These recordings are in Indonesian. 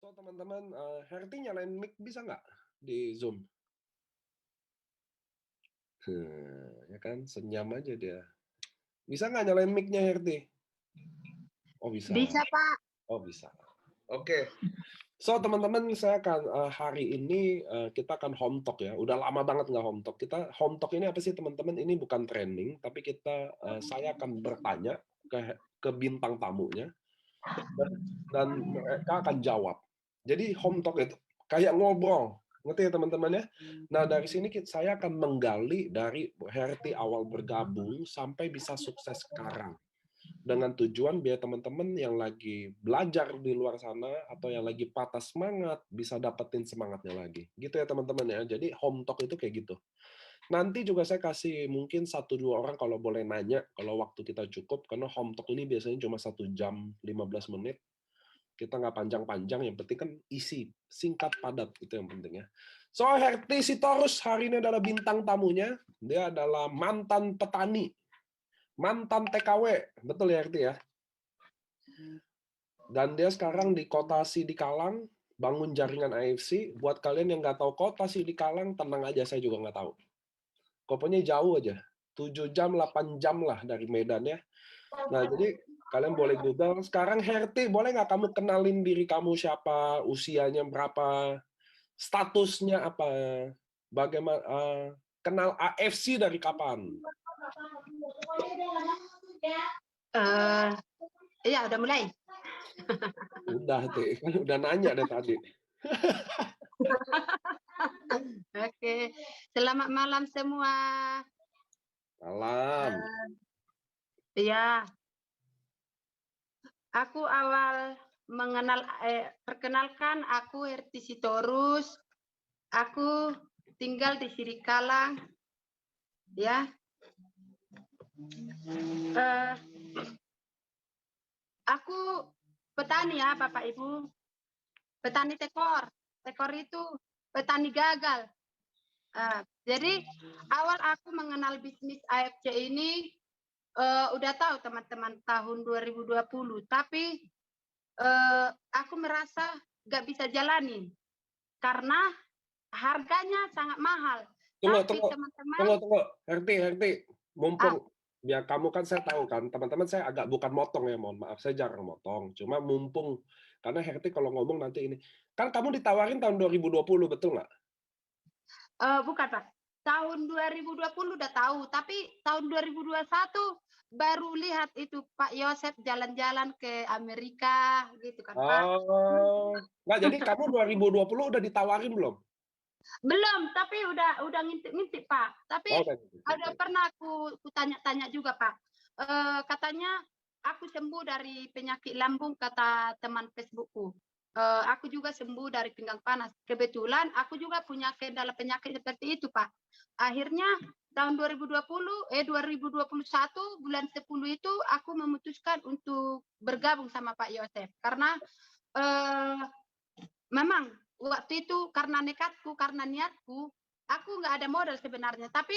So teman-teman, Herti nyalain mic bisa nggak di Zoom? Ya kan, senyam aja dia. Bisa nggak nyalain mic-nya Herti? Oh bisa. Bisa, Pak. Oh bisa. Oke. So teman-teman, saya akan hari ini kita akan home talk ya. Udah lama banget nggak home talk. Kita home talk ini apa sih teman-teman? Ini bukan training, tapi saya akan bertanya ke bintang tamunya dan mereka akan jawab. Jadi home talk itu kayak ngobrol, ngerti ya teman-teman ya? Nah dari sini saya akan menggali dari Herti awal bergabung sampai bisa sukses sekarang. Dengan tujuan biar teman-teman yang lagi belajar di luar sana atau yang lagi patah semangat bisa dapetin semangatnya lagi. Gitu ya teman-teman ya. Jadi home talk itu kayak gitu. Nanti juga saya kasih mungkin 1-2 orang kalau boleh nanya kalau waktu kita cukup, karena home talk ini biasanya cuma 1 jam 15 menit. Kita nggak panjang-panjang, yang penting kan isi, singkat, padat, itu yang penting ya. So, Herti Sitorus hari ini adalah bintang tamunya. Dia adalah mantan petani, mantan TKW, betul ya Herti ya? Dan dia sekarang di Kota Sidikalang, bangun jaringan AFC. Buat kalian yang nggak tahu Kota Sidikalang, tenang aja, saya juga nggak tahu. Pokoknya jauh aja, 7 jam, 8 jam lah dari Medan ya. Nah, jadi kalian boleh Google. Sekarang Herti, boleh nggak kamu kenalin diri kamu siapa, usianya berapa, statusnya apa, bagaimana, kenal AFC dari kapan? Iya, udah mulai. Udah, Teh. Kan udah nanya deh tadi. Oke, selamat malam semua. Salam. Ya, aku awal perkenalkan aku Herti Sitorus. Aku tinggal di Sidikalang. Ya, aku petani ya, Bapak Ibu. Petani tekor. Tekor itu petani gagal. Jadi awal aku mengenal bisnis AFC ini udah tahu teman-teman tahun 2020, tapi aku merasa nggak bisa jalanin karena harganya sangat mahal. Tapi teman-teman, Tunggu. Herti. Mumpung, ya kamu kan saya tahu kan, teman-teman saya agak bukan motong ya, mohon maaf, saya jarang motong. Cuma mumpung, karena Herti kalau ngomong nanti ini. Kan kamu ditawarin tahun 2020, betul nggak? bukan Pak. Tahun 2020 udah tahu, tapi tahun 2021 baru lihat itu Pak Yosep jalan-jalan ke Amerika gitu kan Pak. Oh, nggak, jadi kamu 2020 udah ditawarin belum? Belum, tapi udah ngintip-ngintip Pak. Tapi Oh, udah. ada pernah aku tanya-tanya juga Pak. Katanya aku sembuh dari penyakit lambung kata teman Facebookku. Aku juga sembuh dari pinggang panas. Kebetulan aku juga punya kendala penyakit seperti itu Pak. Akhirnya tahun 2021 bulan 10 itu aku memutuskan untuk bergabung sama Pak Yosef karena memang waktu itu karena nekatku, karena niatku, aku nggak ada modal sebenarnya, tapi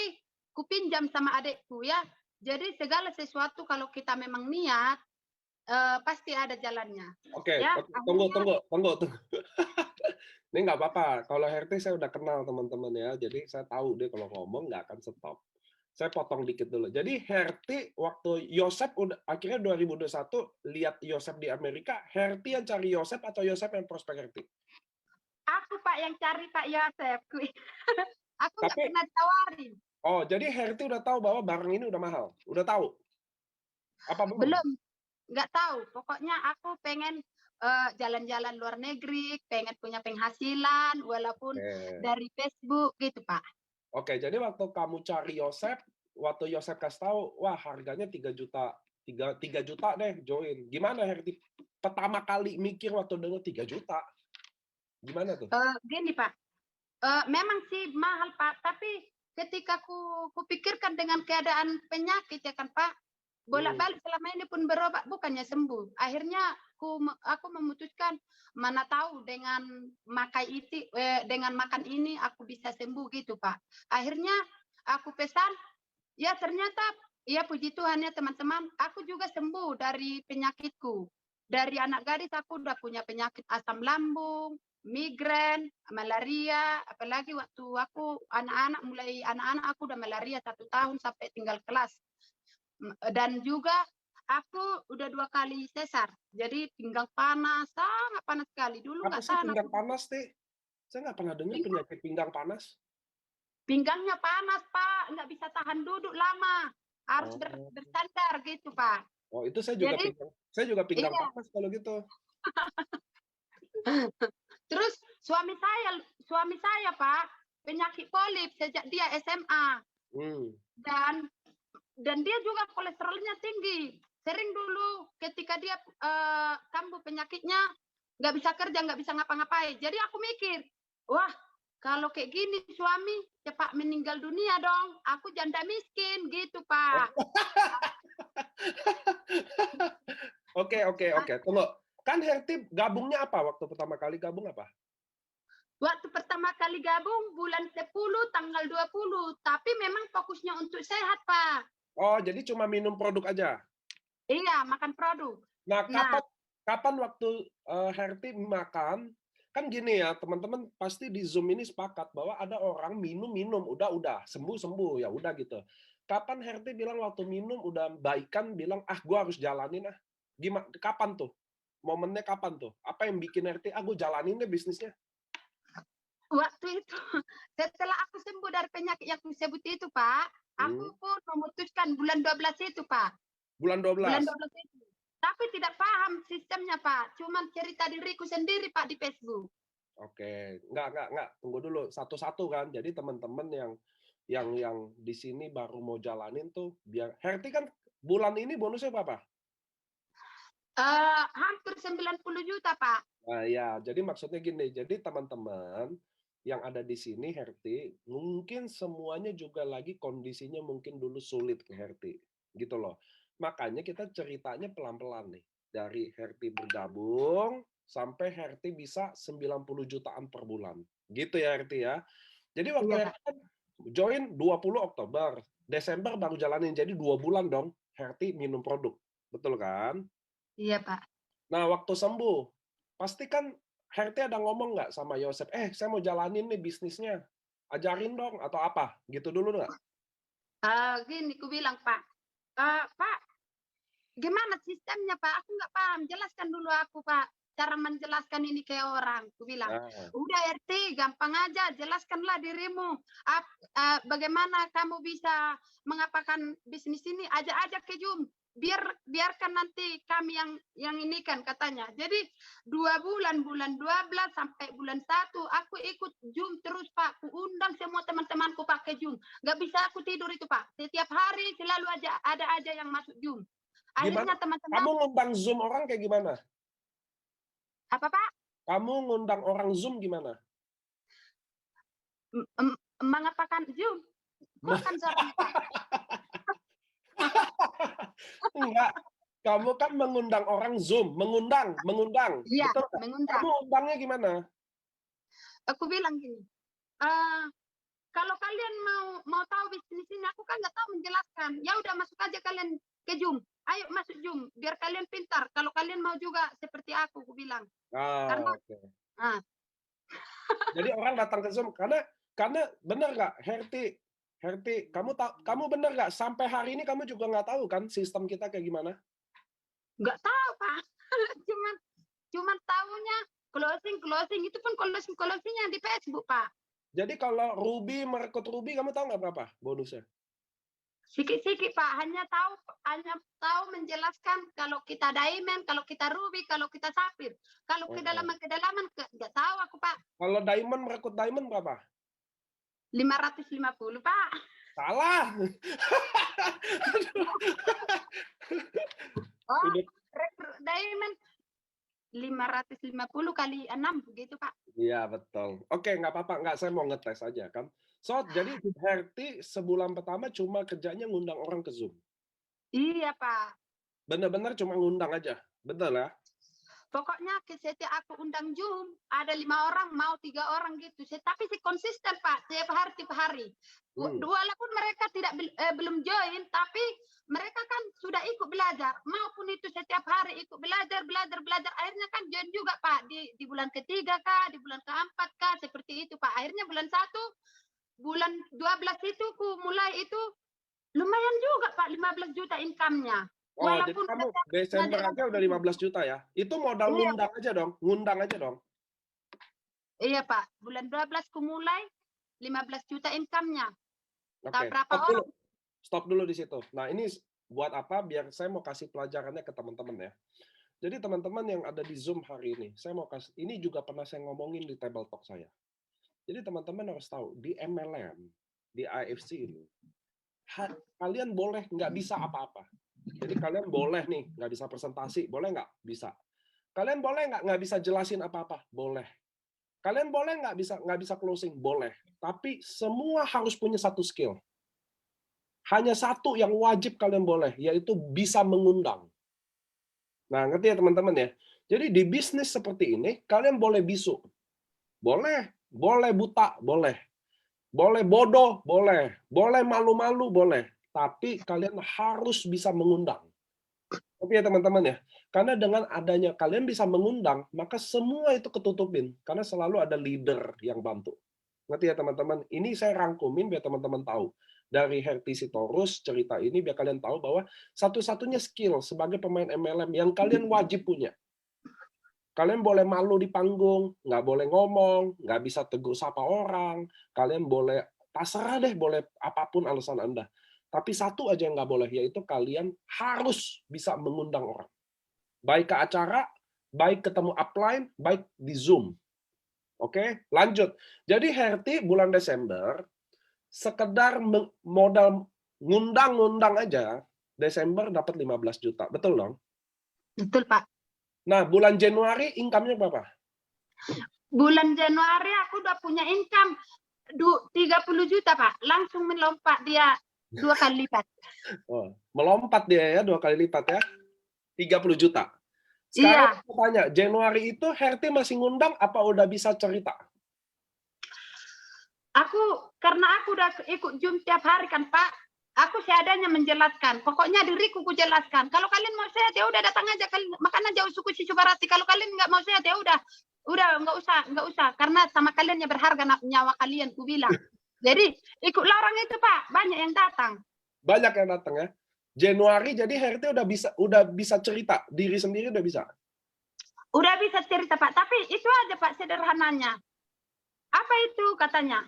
kupinjam sama adekku ya. Jadi segala sesuatu kalau kita memang niat, pasti ada jalannya. Oke, Ya, akhirnya tunggu. Ini nggak apa-apa. Kalau Herti saya udah kenal teman-teman ya, jadi saya tahu dia kalau ngomong nggak akan stop. Saya potong dikit dulu. Jadi Herti waktu Yosep udah akhirnya 2021 lihat Yosep di Amerika, Herti yang cari Yosep atau Yosep yang prospek Herti? aku Pak yang cari Pak Yosef. Aku nggak Tapi pernah tawarin. oh, jadi Herti udah tahu bahwa barang ini udah mahal. Udah tahu? Apa belum? Belum, nggak tahu. Pokoknya aku pengen jalan-jalan luar negeri, pengen punya penghasilan, walaupun Oke. dari Facebook gitu Pak. Oke, jadi waktu kamu cari Yosep, waktu Yosep kasih tahu, wah harganya 3 juta, 3 juta deh join. Gimana Herti pertama kali mikir waktu dengar 3 juta? Gimana tuh? Gini Pak, memang sih mahal Pak, tapi ketika kupikirkan dengan keadaan penyakit ya kan Pak, bolak-balik selama ini pun berobat bukannya sembuh. Akhirnya aku memutuskan mana tahu dengan makan ini aku bisa sembuh gitu Pak. Akhirnya aku pesan, ya ternyata ya puji Tuhan ya teman-teman, aku juga sembuh dari penyakitku. Dari anak gadis aku udah punya penyakit asam lambung, migrain, malaria, apalagi waktu aku anak-anak aku udah malaria 1 tahun sampai tinggal kelas. Dan juga aku udah 2 kali sesar, jadi pinggang panas, sangat panas sekali. Dulu Apa nggak sih tahan pinggang aku. panas, Teh? Saya nggak pernah dengar penyakit pinggang panas. Pinggangnya panas, Pak. Nggak bisa tahan duduk lama. Harus Oh, bersandar gitu, Pak. oh itu Jadi, saya juga pinggang iya. panas kalau gitu. Terus suami saya, Pak, penyakit polip sejak dia SMA. Hmm. Dan dia juga kolesterolnya tinggi. Sering dulu ketika dia kambuh penyakitnya, nggak bisa kerja, nggak bisa ngapa-ngapain. Jadi aku mikir, wah, kalau kayak gini suami cepat meninggal dunia dong. Aku janda miskin gitu, Pak. Oke. Tunggu. Kan Herti gabungnya apa waktu pertama kali gabung apa? Waktu pertama kali gabung bulan 10 tanggal 20, tapi memang fokusnya untuk sehat, Pak. Oh, jadi cuma minum produk aja. Iya, makan produk. Nah, Nah, kapan waktu Herti makan? Kan gini ya, teman-teman pasti di Zoom ini sepakat bahwa ada orang minum, udah sembuh ya udah gitu. Kapan Herti bilang waktu minum udah baikan bilang gua harus jalanin Gimana? Kapan tuh? Momennya kapan tuh? Apa yang bikin Herti gua jalanin deh bisnisnya? waktu itu setelah aku sembuh dari penyakit yang aku sebut itu, Pak, aku Hmm. pun memutuskan bulan 12 itu, Pak. Bulan Bulan 12. 12 itu. Tapi tidak paham sistemnya, Pak. Cuman cerita diriku sendiri, Pak, di Facebook. Oke, enggak. Tunggu dulu satu-satu kan. Jadi teman-teman yang di sini baru mau jalanin tuh biar Herti kan bulan ini bonusnya berapa? Hampir 90 juta, Pak. Nah, ya, jadi maksudnya gini. Jadi teman-teman yang ada di sini Herti, mungkin semuanya juga lagi kondisinya mungkin dulu sulit ke Herti. Gitu loh. Makanya kita ceritanya pelan-pelan nih. Dari Herti bergabung sampai Herti bisa 90 jutaan per bulan. Gitu ya Herti ya. Jadi waktu Iya, Pak. Herti kan join 20 Oktober, Desember baru jalanin. Jadi 2 bulan dong Herti minum produk. Betul kan? Iya, Pak. Nah, waktu sembuh, pasti kan Herti ada ngomong nggak sama Yosef, saya mau jalanin nih bisnisnya, ajarin dong, atau apa? Gitu dulu nggak? Gini, ku bilang, Pak. Pak, gimana sistemnya, Pak? Aku nggak paham. Jelaskan dulu aku, Pak. Cara menjelaskan ini ke orang. Aku bilang, Nah, udah RT, gampang aja. Jelaskanlah dirimu. Bagaimana kamu bisa mengapakan bisnis ini? Ajak-ajak ke Zoom. Biarkan nanti kami yang ini kan katanya. Jadi 2 bulan, bulan 12 sampai bulan 1, aku ikut Zoom terus, Pak. Ku undang semua teman-temanku pakai Zoom. Nggak bisa aku tidur itu, Pak. Setiap hari selalu ada aja yang masuk Zoom. gimana? Akhirnya teman-teman, Kamu ngundang Zoom orang kayak gimana? apa Pak? Kamu ngundang orang Zoom gimana? Mengapakan Zoom? Kuatkan suaranya, Pak. Enggak. Kamu kan mengundang orang Zoom, mengundang. Iya, Betul nggak? mengundang. Kamu undangnya gimana? Aku bilang gini, eh kalau kalian mau tahu bisnis ini, aku kan nggak tahu menjelaskan. Ya udah masuk aja kalian ke Zoom. Ayo masuk Zoom, biar kalian pintar. Kalau kalian mau juga seperti aku bilang. Karena, Oke. ah, Jadi orang datang ke Zoom karena benar nggak, Herti, kamu benar nggak sampai hari ini kamu juga nggak tahu kan sistem kita kayak gimana? nggak tahu, Pak. cuman cuman tahunya closing itu pun closingnya di Facebook, Pak. Jadi kalau Ruby merekrut Ruby, kamu tahu nggak berapa bonusnya? Sikit-sikit, Pak, hanya tahu menjelaskan kalau kita diamond, kalau kita ruby, kalau kita safir. Kalau Oh. kedalaman nggak tahu aku, Pak. Kalau Diamond merekrut Diamond berapa? 550, Pak. Salah. Oh, Udah. rekrut diamond 550 kali 6 begitu, Pak. Iya betul. Oke, nggak apa-apa, nggak, saya mau ngetes aja kan. Jadi Herti sebulan pertama cuma kerjanya ngundang orang ke Zoom. Iya, Pak. Bener-bener cuma ngundang aja, betul ya? Pokoknya setiap aku undang Zoom, ada 5 orang, mau 3 orang gitu. Tapi si konsisten Pak, tiap hari. Walaupun mereka belum join, tapi mereka kan sudah ikut belajar. Maupun itu setiap hari ikut belajar. Akhirnya kan join juga Pak, di bulan ketiga kah, di bulan keempat kah, seperti itu Pak. Akhirnya bulan 1, bulan 12 itu ku mulai itu lumayan juga Pak, 15 juta income-nya. Oh, jadi Walaupun kamu Desember aja udah 15 juta ya? Itu modal ngundang aja dong, ngundang aja dong. Iya Pak, bulan 12 ku mulai 15 juta income-nya. Oke, Berapa orang? Stop dulu di situ. Nah, ini buat apa? Biar saya mau kasih pelajarannya ke teman-teman ya. Jadi teman-teman yang ada di Zoom hari ini, saya mau kasih, ini juga pernah saya ngomongin di table talk saya. Jadi teman-teman harus tahu, di MLM, di AFC ini, kalian boleh nggak bisa apa-apa. Jadi kalian boleh nih, nggak bisa presentasi, boleh nggak? Bisa. Kalian boleh nggak bisa jelasin apa-apa? Boleh. Kalian boleh nggak bisa closing? Boleh. Tapi semua harus punya satu skill. Hanya satu yang wajib kalian boleh, yaitu bisa mengundang. Nah, ngerti ya teman-teman ya? Jadi di bisnis seperti ini, kalian boleh bisu. Boleh. Boleh buta, boleh. Boleh bodoh, boleh. Boleh malu-malu, boleh. Tapi kalian harus bisa mengundang. Tapi ya teman-teman ya, karena dengan adanya kalian bisa mengundang, maka semua itu ketutupin. Karena selalu ada leader yang bantu. Ngerti ya teman-teman? Ini saya rangkumin biar teman-teman tahu. Dari Herti Sitorus, cerita ini biar kalian tahu bahwa satu-satunya skill sebagai pemain MLM yang kalian wajib punya. Kalian boleh malu di panggung, nggak boleh ngomong, nggak bisa tegur sapa orang, kalian boleh, terserah deh, boleh apapun alasan Anda. Tapi satu aja yang nggak boleh, yaitu kalian harus bisa mengundang orang. Baik ke acara, baik ketemu upline, baik di Zoom. Oke, lanjut. Jadi Herti bulan Desember, sekedar modal ngundang-ngundang aja, Desember dapat 15 juta. Betul dong? Betul, Pak. Nah, bulan Januari income-nya berapa? Bulan Januari aku udah punya income 30 juta, Pak. Langsung melompat dia 2 kali lipat. Oh, melompat dia ya 2 kali lipat ya. 30 juta. Sekarang Iya. aku tanya, Januari itu Herti masih ngundang apa udah bisa cerita? Karena aku udah ikut Zoom tiap hari kan Pak, aku seadanya menjelaskan. Pokoknya diriku ku jelaskan. Kalau kalian mau sehat ya udah datang aja, makan aja usuku si Subarati. Kalau kalian nggak mau sehat ya udah nggak usah. Karena sama kalian yang berharga nyawa kalian, ku bilang. Jadi ikutlah orang itu Pak, banyak yang datang. Banyak yang datang ya. Januari jadi Herti udah bisa cerita diri sendiri udah bisa. Udah bisa cerita Pak, tapi itu aja Pak sederhananya. Apa itu katanya?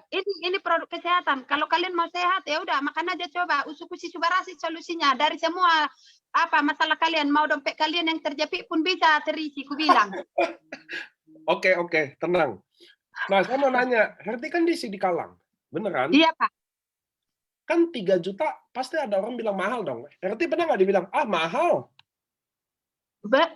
Ini produk kesehatan. Kalau kalian mau sehat ya udah makan aja, coba usuku si Subarasi solusinya dari semua masalah kalian. Mau dompet kalian yang terjepit pun bisa terisi, ku bilang. Oke, tenang. Nah, saya mau nanya, Herti kan di Sidikalang, beneran? Iya Pak. Kan 3 juta pasti ada orang bilang mahal dong. Herti pernah nggak dibilang, mahal?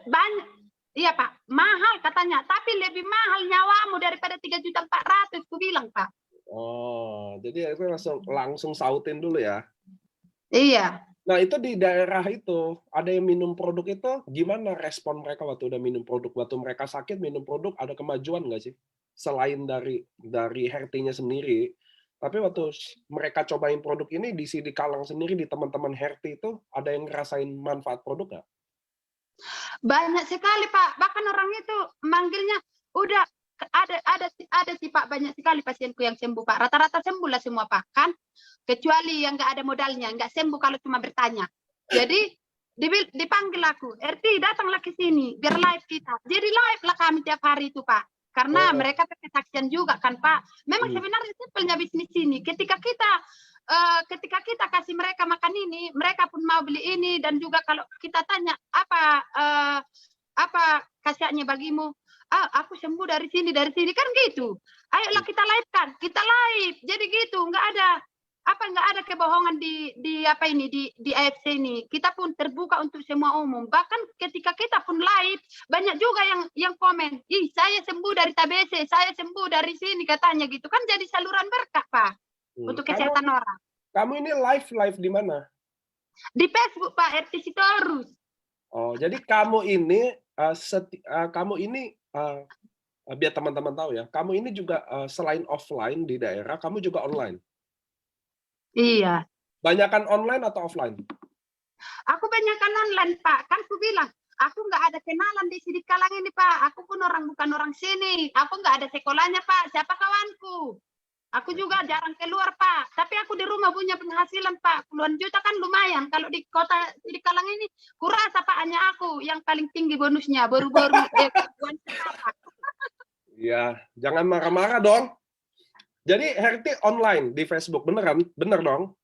Banyak. Iya Pak, mahal katanya. Tapi lebih mahal nyawamu daripada 3.400.000, ku bilang Pak. Oh, jadi itu langsung sautin dulu ya? Iya. Nah, itu di daerah itu, ada yang minum produk itu, gimana respon mereka waktu udah minum produk? Waktu mereka sakit, minum produk, ada kemajuan nggak sih? Selain dari Hertinya sendiri, tapi waktu mereka cobain produk ini, di Sidikalang sendiri, di teman-teman Herti itu, ada yang ngerasain manfaat produk nggak? Banyak sekali Pak, bahkan orang itu manggilnya udah ada sih Pak, banyak sekali pasienku yang sembuh Pak, rata-rata sembuh lah semua Pak, kan kecuali yang nggak ada modalnya, nggak sembuh kalau cuma bertanya. Jadi dipanggil aku, RT datanglah ke sini biar live kita, jadi live lah kami tiap hari itu Pak, karena mereka kesaksian juga kan Pak. Memang sebenarnya simpelnya bisnis ini, ketika kita kasih mereka makan ini, mereka pun mau beli ini. Dan juga kalau kita tanya apa khasiatnya bagimu, aku sembuh dari sini kan gitu. Ayolah kita live kan, kita live. Jadi gitu, nggak ada kebohongan di AFC ini. Kita pun terbuka untuk semua umum. Bahkan ketika kita pun live, banyak juga yang komen, saya sembuh dari TBC, saya sembuh dari sini katanya gitu. Kan jadi saluran berkah Pak. Untuk kesehatan orang. Kamu ini live di mana? Di Facebook Pak, Herti Sitorus. Oh, jadi kamu ini kamu ini, biar teman-teman tahu ya, kamu ini juga, selain offline di daerah, kamu juga online? Iya. Banyakan online atau offline? Aku banyakkan online, Pak. Kan aku bilang, aku nggak ada kenalan di sini Kalang ini, Pak. Aku pun bukan orang sini. Aku nggak ada sekolahnya, Pak. Siapa kawanku? Aku juga jarang keluar, Pak. Tapi aku di rumah punya penghasilan, Pak. Puluhan juta kan lumayan. Kalau di kota di Kalang ini, kurasa Pak hanya aku yang paling tinggi bonusnya. Baru-baru Ya, jangan marah-marah dong. Jadi Herti online di Facebook, beneran? Bener dong?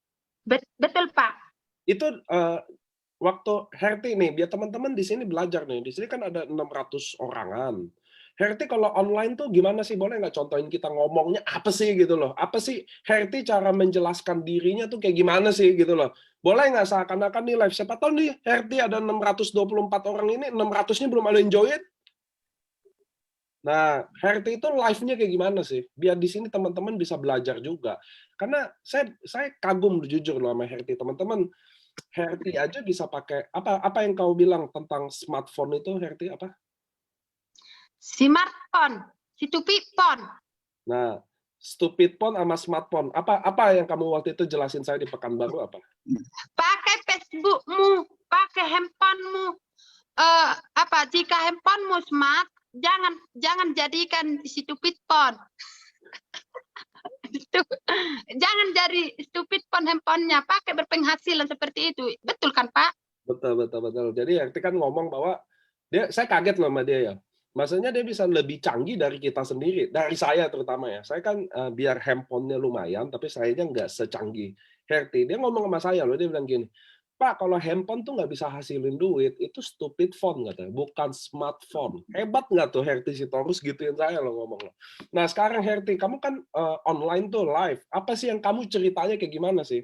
Betul, Pak. Itu waktu Herti nih, biar teman-teman di sini belajar nih. Di sini kan ada 600 orangan. Herti kalau online tuh gimana sih? Boleh nggak contohin kita ngomongnya apa sih gitu loh? Apa sih Herti cara menjelaskan dirinya tuh kayak gimana sih gitu loh? Boleh nggak seakan-akan nih live? Siapa tahu nih Herti ada 624 orang ini, 600-nya belum ada yang join. Nah, Herti itu live-nya kayak gimana sih? Biar di sini teman-teman bisa belajar juga. Karena saya kagum jujur loh sama Herti. Teman-teman, Herti aja bisa pakai apa yang kau bilang tentang smartphone itu, Herti, apa? Smartphone, stupid phone. Nah, stupid phone sama smartphone. Apa yang kamu waktu itu jelasin saya di Pekanbaru apa? Pakai Facebookmu, pakai handphonemu. Jika handphonemu smart, jangan jadikan stupid phone. Jangan jadi stupid phone handphonenya, pakai berpenghasilan seperti itu. Betul kan, Pak? Betul. Jadi Herti kan ngomong bahwa saya kaget loh sama dia ya. Maksudnya dia bisa lebih canggih dari kita sendiri, dari saya terutama ya. Saya kan biar handphonenya lumayan, tapi sayanya nggak secanggih Herti. Dia ngomong sama saya loh, dia bilang gini, Pak, kalau handphone tuh nggak bisa hasilin duit, itu stupid phone katanya, bukan smartphone. Hebat nggak tuh Herti Sitorus gituin saya loh ngomong. Nah sekarang Herti, kamu kan online tuh live. Apa sih yang kamu ceritanya kayak gimana sih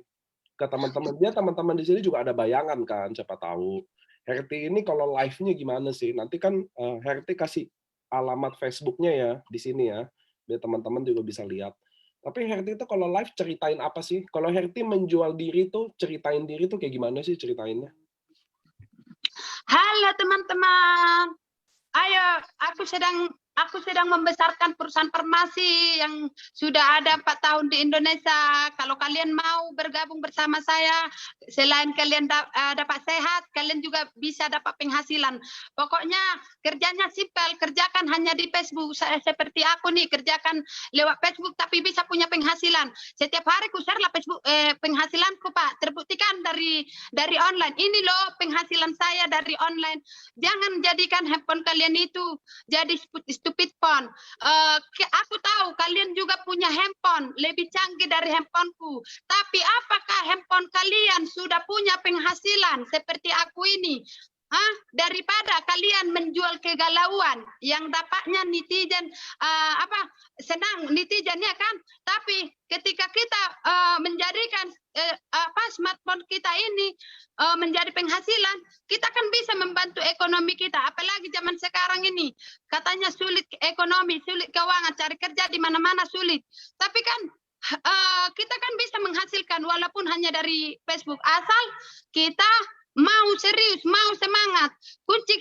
ke teman-teman? Dia teman-teman di sini juga ada bayangan kan, siapa tahu. Herti ini kalau live-nya gimana sih? Nanti kan Herti kasih alamat Facebook-nya ya di sini ya, biar teman-teman juga bisa lihat. Tapi Herti itu kalau live ceritain apa sih? Kalau Herti menjual diri tuh, ceritain diri tuh kayak gimana sih ceritainnya? Halo teman-teman. Ayo, aku sedang membesarkan perusahaan farmasi yang sudah ada 4 tahun di Indonesia. Kalau kalian mau bergabung bersama saya, selain kalian dapat sehat, kalian juga bisa dapat penghasilan. Pokoknya kerjanya simpel, kerjakan hanya di Facebook. Seperti aku nih, kerjakan lewat Facebook tapi bisa punya penghasilan. Setiap hari ku share lah Facebook penghasilanku, Pak. Terbuktikan dari online. Ini loh penghasilan saya dari online. Jangan jadikan handphone kalian itu jadi stupid phone. Aku tahu kalian juga punya handphone lebih canggih dari handphoneku. Tapi apakah handphone kalian sudah punya penghasilan seperti aku ini? Daripada kalian menjual kegalauan yang dapatnya netizen senang netizennya kan, tapi ketika kita menjadikan smartphone kita ini menjadi penghasilan, kita kan bisa membantu ekonomi kita. Apalagi zaman sekarang ini katanya sulit ekonomi, sulit keuangan, cari kerja di mana-mana sulit. Tapi kan kita kan bisa menghasilkan walaupun hanya dari Facebook, asal kita mau serius, mau semangat. Kunci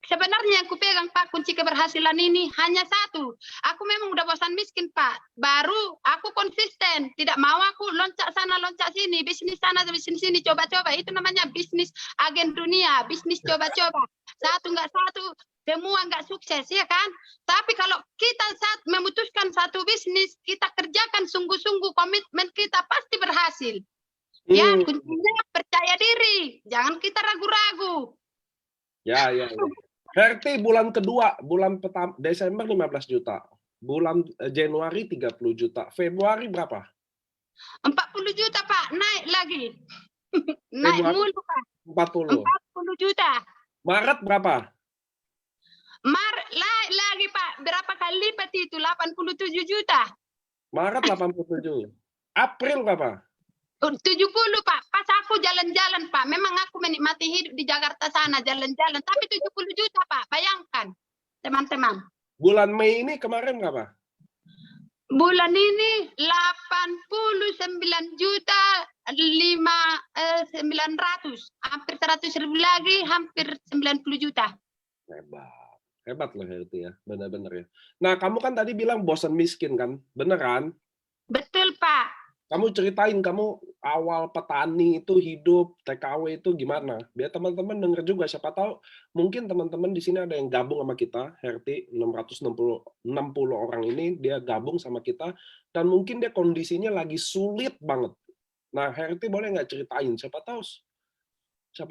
sebenarnya yang kupegang, Pak, kunci keberhasilan ini hanya satu. Aku memang udah bosan miskin, Pak. Baru aku konsisten. Tidak mau aku loncat sana, loncat sini. Bisnis sana, bisnis sini, coba-coba. Itu namanya bisnis agen dunia. Bisnis coba-coba. Satu nggak satu, semua nggak sukses, ya kan? Tapi kalau kita saat memutuskan satu bisnis, kita kerjakan sungguh-sungguh, komitmen kita pasti berhasil. Ya, kuncinya percaya diri. Jangan kita ragu-ragu. Ya. Herti bulan kedua, bulan pertama Desember 15 juta. Bulan Januari 30 juta. Februari berapa? 40 juta, Pak. Naik lagi. Naik mulu, Pak. 40 juta. Maret berapa? Maret naik lagi, Pak. Berapa kali lipat itu? 87 juta. Maret 87. April berapa? 70, Pak. Pas aku jalan-jalan, Pak. Memang aku menikmati hidup di Jakarta sana, jalan-jalan. Tapi 70 juta, Pak. Bayangkan, teman-teman. Bulan Mei ini kemarin berapa? Bulan ini 89 juta 900. Hampir 100 ribu lagi, hampir 90 juta. Hebat. Hebat loh ya itu ya, benar-benar ya. Nah, kamu kan tadi bilang bosan miskin kan, bener kan? Betul, Pak. Kamu ceritain kamu awal petani itu hidup, TKW itu gimana? Biar teman-teman denger juga, siapa tahu mungkin teman-teman di sini ada yang gabung sama kita, Herti 660 orang ini dia gabung sama kita dan mungkin dia kondisinya lagi sulit banget. Nah, Herti boleh nggak ceritain? Siapa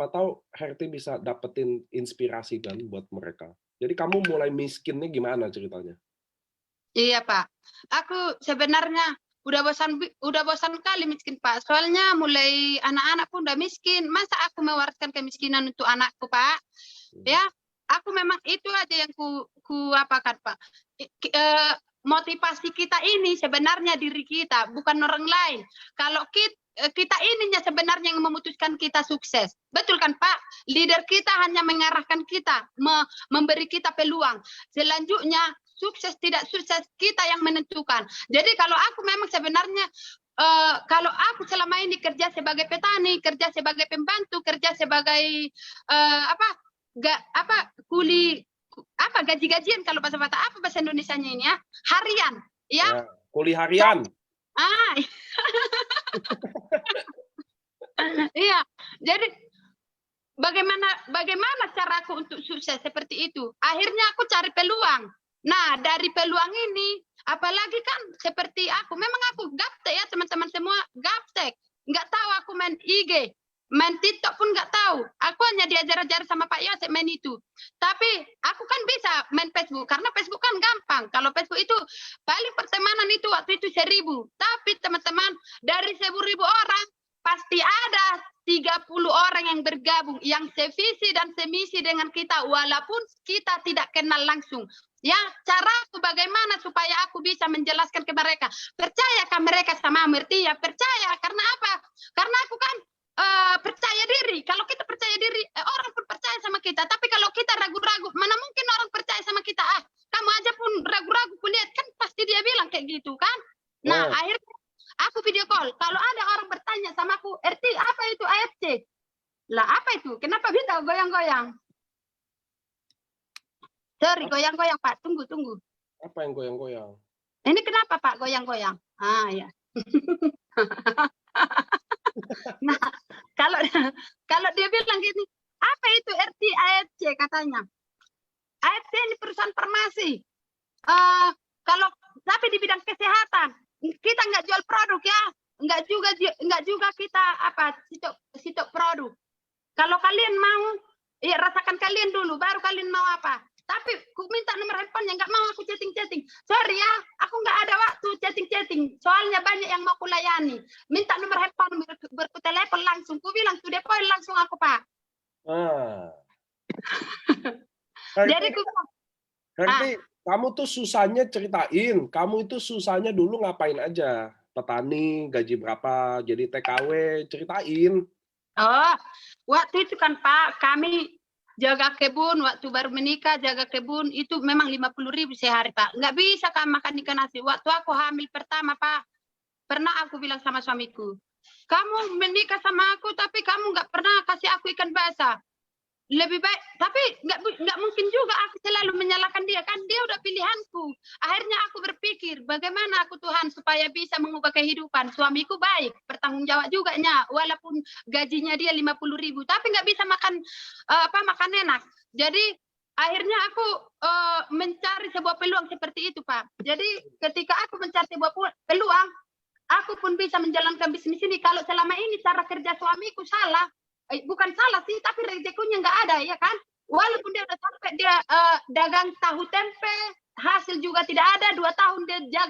tahu Herti bisa dapetin inspirasi kan buat mereka. Jadi kamu mulai miskinnya gimana ceritanya? Iya, Pak. Aku sebenarnya udah bosan kali miskin, Pak. Soalnya mulai anak-anak pun udah miskin. Masa aku mewariskan kemiskinan untuk anakku, Pak? Ya, aku memang itu aja yang ku apakan, Pak. Motivasi kita ini sebenarnya diri kita, bukan orang lain. Kalau kita ininya sebenarnya yang memutuskan kita sukses. Betul kan, Pak? Leader kita hanya mengarahkan kita, memberi kita peluang. Selanjutnya, sukses tidak sukses kita yang menentukan. Jadi kalau aku memang sebenarnya kalau aku selama ini kerja sebagai petani, kerja sebagai pembantu, kerja sebagai kuli gaji-gajian kalau bahasa Batak apa bahasa Indonesianya ini ya? Harian, ya. Kuli harian. Iya. Jadi bagaimana caraku untuk sukses seperti itu? Akhirnya aku cari peluang. Nah, dari peluang ini, apalagi kan seperti aku, memang aku gaptek ya teman-teman semua, gaptek. Nggak tahu aku main IG, main TikTok pun nggak tahu. Aku hanya diajar-ajar sama Pak Yosep main itu. Tapi aku kan bisa main Facebook, karena Facebook kan gampang. Kalau Facebook itu paling pertemanan itu waktu itu 1.000. Tapi teman-teman, dari 1.000 orang, pasti ada 30 orang yang bergabung, yang sevisi dan semisi dengan kita, walaupun kita tidak kenal langsung. Ya, caraku bagaimana supaya aku bisa menjelaskan ke mereka. Percayakah mereka sama Merti? Ya, percaya. Karena apa? Karena aku kan percaya diri. Kalau kita percaya diri, orang pun percaya sama kita. Tapi kalau kita ragu-ragu, mana mungkin orang percaya sama kita? Kamu aja pun ragu-ragu, kulihat kan pasti dia bilang kayak gitu kan. Nah, akhirnya aku video call. Kalau ada orang bertanya sama aku, RT, apa itu AFC? Lah, apa itu? Kenapa bisa goyang-goyang? Sorry, goyang-goyang, Pak. Tunggu. Apa yang goyang-goyang? Ini kenapa, Pak, goyang-goyang? Ya. Nah, kalau dia bilang gini, apa itu RT AFC katanya? AFC ini perusahaan farmasi. Tapi di bidang kesehatan, kita nggak jual produk ya, nggak juga kita sitok produk. Kalau kalian mau, ya rasakan kalian dulu, baru kalian mau apa. Tapi aku minta nomor handphonenya, nggak mau aku chatting. Sorry ya, aku nggak ada waktu chatting. Soalnya banyak yang mau kulayani. Minta nomor handphone, bertelepon langsung. Ku bilang, to the point langsung aku, Pak. Jadi kamu tuh susahnya ceritain. Kamu itu susahnya dulu ngapain aja? Petani, gaji berapa, jadi TKW, ceritain. Waktu itu kan Pak, kami jaga kebun, waktu baru menikah, jaga kebun, itu memang 50.000 sehari, Pak. Nggak bisa kan makan ikan nasi. Waktu aku hamil pertama, Pak, pernah aku bilang sama suamiku, kamu menikah sama aku, tapi kamu nggak pernah kasih aku ikan basah. Lebih baik, tapi nggak mungkin juga aku selalu menyalahkan dia, kan dia udah pilihanku. Akhirnya aku berpikir, bagaimana aku Tuhan supaya bisa mengubah kehidupan. Suamiku baik, bertanggung jawab juga nya, walaupun gajinya dia 50.000, tapi nggak bisa makan makan enak. Jadi akhirnya aku mencari sebuah peluang seperti itu, Pak. Jadi ketika aku mencari sebuah peluang, aku pun bisa menjalankan bisnis ini. Kalau selama ini cara kerja suamiku salah, bukan salah sih, tapi rezekinya nggak ada, ya kan? Walaupun dia udah sampai dia dagang tahu tempe, hasil juga tidak ada. 2 tahun dia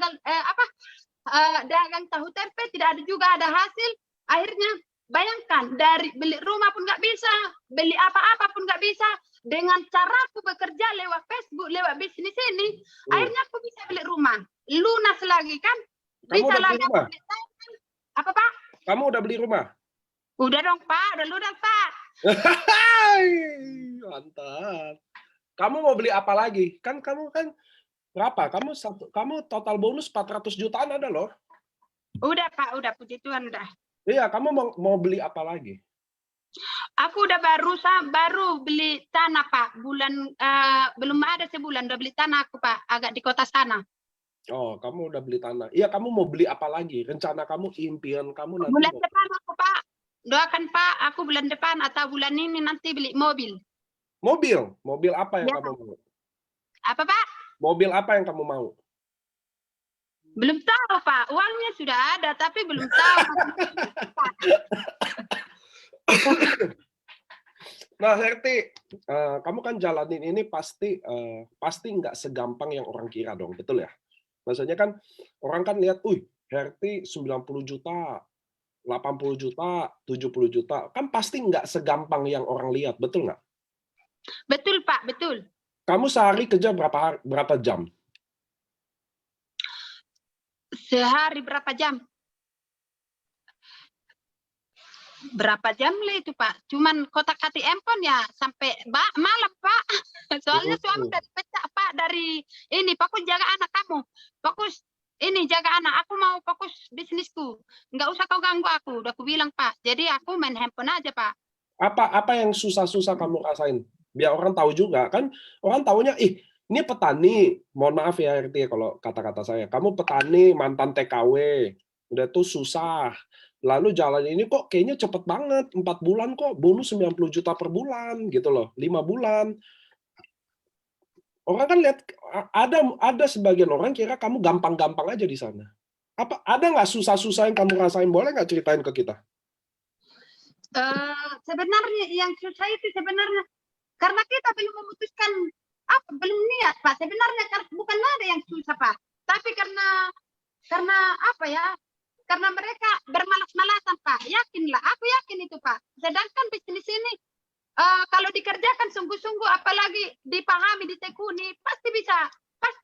dagang tahu tempe, tidak ada juga ada hasil. Akhirnya bayangkan, dari beli rumah pun nggak bisa, beli apa-apa pun nggak bisa. Dengan cara aku bekerja lewat Facebook, lewat bisnis ini, akhirnya aku bisa beli rumah, lunas lagi kan? Kamu udah beli rumah? Apa, Pak? Kamu udah beli rumah? Udah dong, Pak. Udah lunas, Pak. Mantap. Kamu mau beli apa lagi? Kan kamu kan berapa? Kamu total bonus 400 jutaan ada loh. Udah, Pak. Udah, puji Tuhan udah. Iya, kamu mau beli apa lagi? Aku udah baru beli tanah Pak, belum ada sebulan udah beli tanah aku Pak, agak di kota sana. Oh, kamu udah beli tanah. Iya, kamu mau beli apa lagi? Rencana kamu, impian kamu nanti Bulan mau depan aku Pak, doakan Pak, aku bulan depan atau bulan ini nanti beli mobil. mobil. Mobil apa yang Ya, kamu mau? apa Pak? Mobil apa yang kamu mau? Belum tahu Pak, uangnya sudah ada tapi belum tahu. Nah, Herti, kamu kan jalanin ini pasti nggak segampang yang orang kira dong, betul ya? Maksudnya kan orang kan lihat, Herti 90 juta, 80 juta, 70 juta, kan pasti nggak segampang yang orang lihat, betul nggak? Betul Pak, betul. Kamu sehari kerja berapa jam? Sehari berapa jam? Berapa jam lah itu Pak? Cuman kotak ATM pun ya sampai malam Pak. Soalnya suami dari pecah Pak, dari ini fokus jaga anak kamu. Fokus ini jaga anak, aku mau fokus bisnisku. Nggak usah kau ganggu aku, udah aku bilang Pak. Jadi aku main handphone aja Pak. Apa yang susah-susah kamu rasain? Biar orang tahu juga kan, orang taunya ini petani. Mohon maaf ya RT kalau kata-kata saya. Kamu petani mantan TKW, udah tuh susah. Lalu jalan ini kok kayaknya cepet banget, 4 bulan kok bonus 90 juta per bulan gitu loh, 5 bulan. Orang kan lihat ada sebagian orang kira kamu gampang-gampang aja di sana. Ada nggak susah-susah yang kamu rasain? Boleh nggak ceritain ke kita? Sebenarnya yang susah itu sebenarnya karena kita belum memutuskan belum niat Pak. Sebenarnya bukan ada yang susah Pak, tapi karena apa ya? Karena mereka bermalas-malasan Pak. Yakinlah, aku yakin itu Pak. Sedangkan bisnis ini kalau dikerjakan sungguh-sungguh, apalagi dipahami, ditekuni, pasti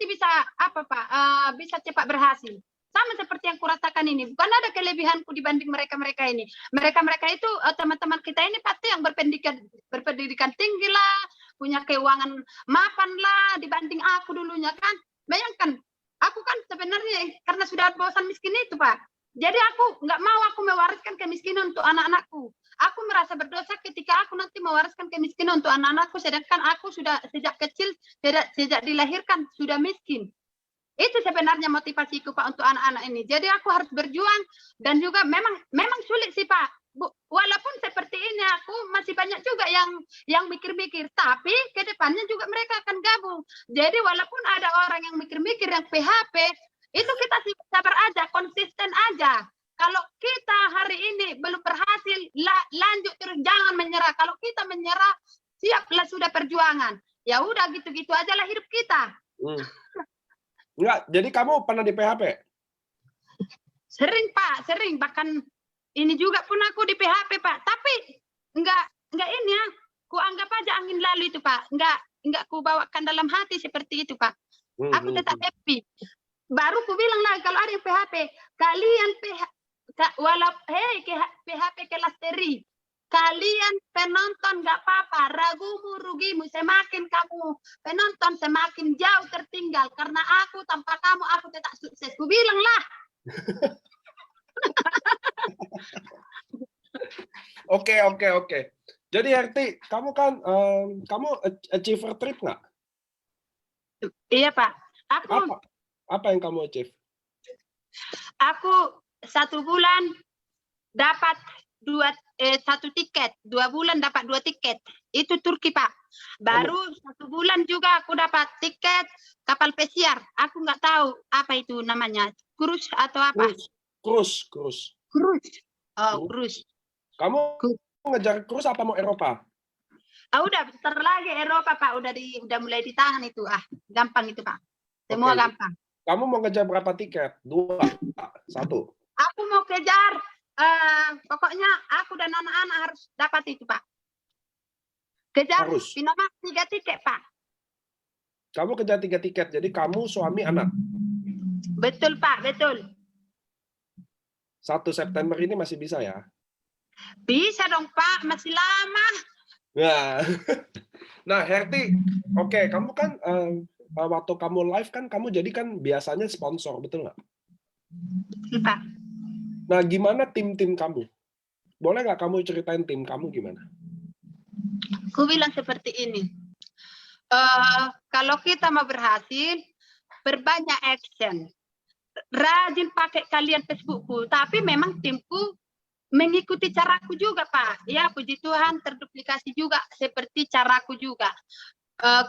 bisa apa Pak? Bisa cepat berhasil. Sama seperti yang kurasakan ini. Bukan ada kelebihanku dibanding mereka-mereka ini. Mereka-mereka itu teman-teman kita ini pasti yang berpendidikan tinggi lah, punya keuangan mapan lah dibanding aku dulunya kan. Bayangkan, aku kan sebenarnya karena sudah bosan miskin itu Pak. Jadi aku nggak mau aku mewariskan kemiskinan untuk anak-anakku. Aku merasa berdosa ketika aku nanti mewariskan kemiskinan untuk anak-anakku, sedangkan aku sudah sejak kecil, sejak dilahirkan sudah miskin. Itu sebenarnya motivasiku Pak untuk anak-anak ini. Jadi aku harus berjuang dan juga memang sulit sih Pak. Walaupun seperti ini aku masih banyak juga yang mikir-mikir, tapi ke depannya juga mereka akan gabung. Jadi walaupun ada orang yang mikir-mikir yang PHP, itu kita sabar aja, konsisten aja. Kalau kita hari ini belum berhasil, lanjut terus, jangan menyerah. Kalau kita menyerah, siaplah sudah perjuangan. Ya udah gitu-gitu aja lah hidup kita. Enggak, jadi kamu pernah di PHP? Sering Pak, sering. Bahkan ini juga pun aku di PHP Pak. Tapi enggak ini ya. Ku anggap aja angin lalu itu Pak. Enggak ku bawakan dalam hati seperti itu Pak. Aku tetap happy. Baru ku bilang lagi kalau ada yang PHP, kalian PHP kelas teri, kalian penonton nggak apa-apa, ragumu rugimu, semakin kamu penonton semakin jauh tertinggal karena aku tanpa kamu aku tetap sukses. Ku bilang lah. Oke. Jadi Herti, kamu kan kamu achiever trip nggak? Iya Pak. Apa yang kamu achieve? Aku 1 bulan dapat 1 tiket, 2 bulan dapat 2 tiket. Itu Turki Pak. Baru 1 bulan juga aku dapat tiket kapal pesiar. Aku nggak tahu apa itu namanya, cruise atau apa? Cruise. Oh, cruise. Kamu ngejar cruise apa mau Eropa? Udah bentar lagi Eropa Pak, udah mulai ditahan itu. Gampang itu Pak. Semua gampang. Kamu mau ngejar berapa tiket? 2, 1? Aku mau kejar, pokoknya aku dan anak-anak harus dapat itu Pak. Kejar minimal 3 tiket Pak. Kamu kejar 3 tiket, jadi kamu, suami, anak? Betul Pak, betul. 1 September ini masih bisa ya? Bisa dong Pak, masih lama. Nah Herti, oke, kamu kan waktu kamu live kan kamu jadi kan biasanya sponsor, betul nggak? Betul Pak. Nah gimana tim-tim kamu? boleh nggak kamu ceritain tim kamu gimana? Ku bilang seperti ini. Kalau kita mau berhasil, berbanyak action. Rajin pakai kalian Facebookku, tapi memang timku mengikuti caraku juga, Pak. Ya, puji Tuhan terduplikasi juga seperti caraku juga.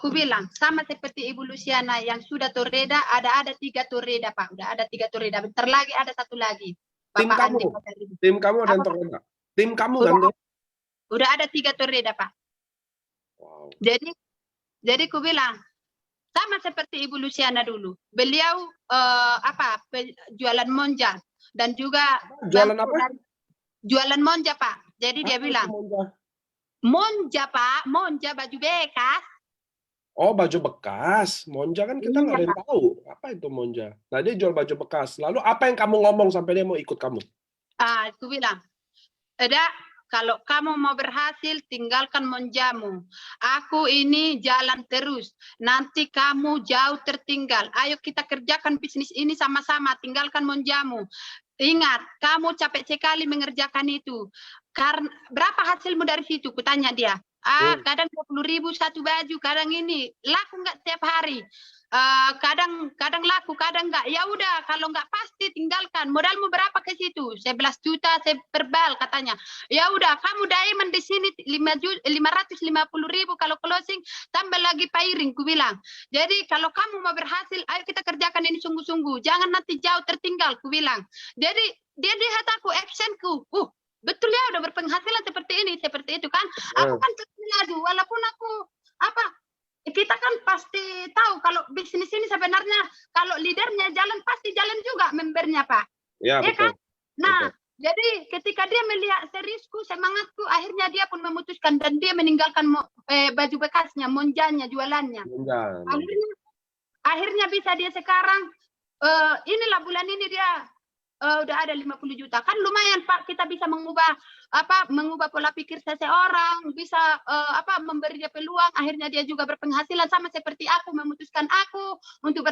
Ku bilang sama seperti Ibu Luciana yang sudah toreda, ada 3 toreda, Pak. Udah ada 3 toreda. Bentar lagi ada 1 lagi. Tim Bapak kamu, Andi. tim kamu ada yang Apa, Pak? toreda. Tim kamu Udah, kan tuh? udah ada 3 toreda, Pak. Wow. Jadi ku bilang sama seperti Ibu Luciana dulu. Beliau jualan monja dan juga Jualan apa? Jualan monja, Pak. Jadi dia Apa bilang, monja? monja, Pak, monja baju bekas. Oh, baju bekas. Monja kan kita nggak ada yang tahu. Apa itu monja? Nah, dia jual baju bekas. Lalu apa yang kamu ngomong sampai dia mau ikut kamu? Aku bilang, kalau kamu mau berhasil, tinggalkan monjamu. Aku ini jalan terus. Nanti kamu jauh tertinggal. Ayo kita kerjakan bisnis ini sama-sama. Tinggalkan monjamu. Ingat, kamu capek sekali mengerjakan itu. Karena berapa hasilmu dari situ? Kutanya dia. Kadang 20.000 satu baju, kadang ini laku nggak tiap hari. Kadang laku, kadang nggak. Ya udah, kalau nggak pasti tinggalkan. Modalmu berapa ke situ? 11 juta per bal katanya. Ya udah, kamu diamond di sini 550.000 kalau closing, tambah lagi pairing, ku bilang. Jadi kalau kamu mau berhasil, ayo kita kerjakan ini sungguh-sungguh. Jangan nanti jauh tertinggal, ku bilang. Jadi dia lihat aku, actionku. Betul ya, udah berpenghasilan seperti ini, seperti itu kan. Aku kan laju, walaupun aku kita kan pasti tahu kalau bisnis ini sebenarnya kalau leadernya jalan pasti jalan juga membernya, Pak. Ya, betul. Kan? Nah, betul. jadi ketika dia melihat seriusku, semangatku, akhirnya dia pun memutuskan dan dia meninggalkan baju bekasnya, monjanya, jualannya. Akhirnya bisa dia sekarang inilah bulan ini dia udah ada 50 juta. Kan lumayan, Pak, kita bisa mengubah pola pikir seseorang, bisa memberi dia peluang, akhirnya dia juga berpenghasilan sama seperti aku, memutuskan aku untuk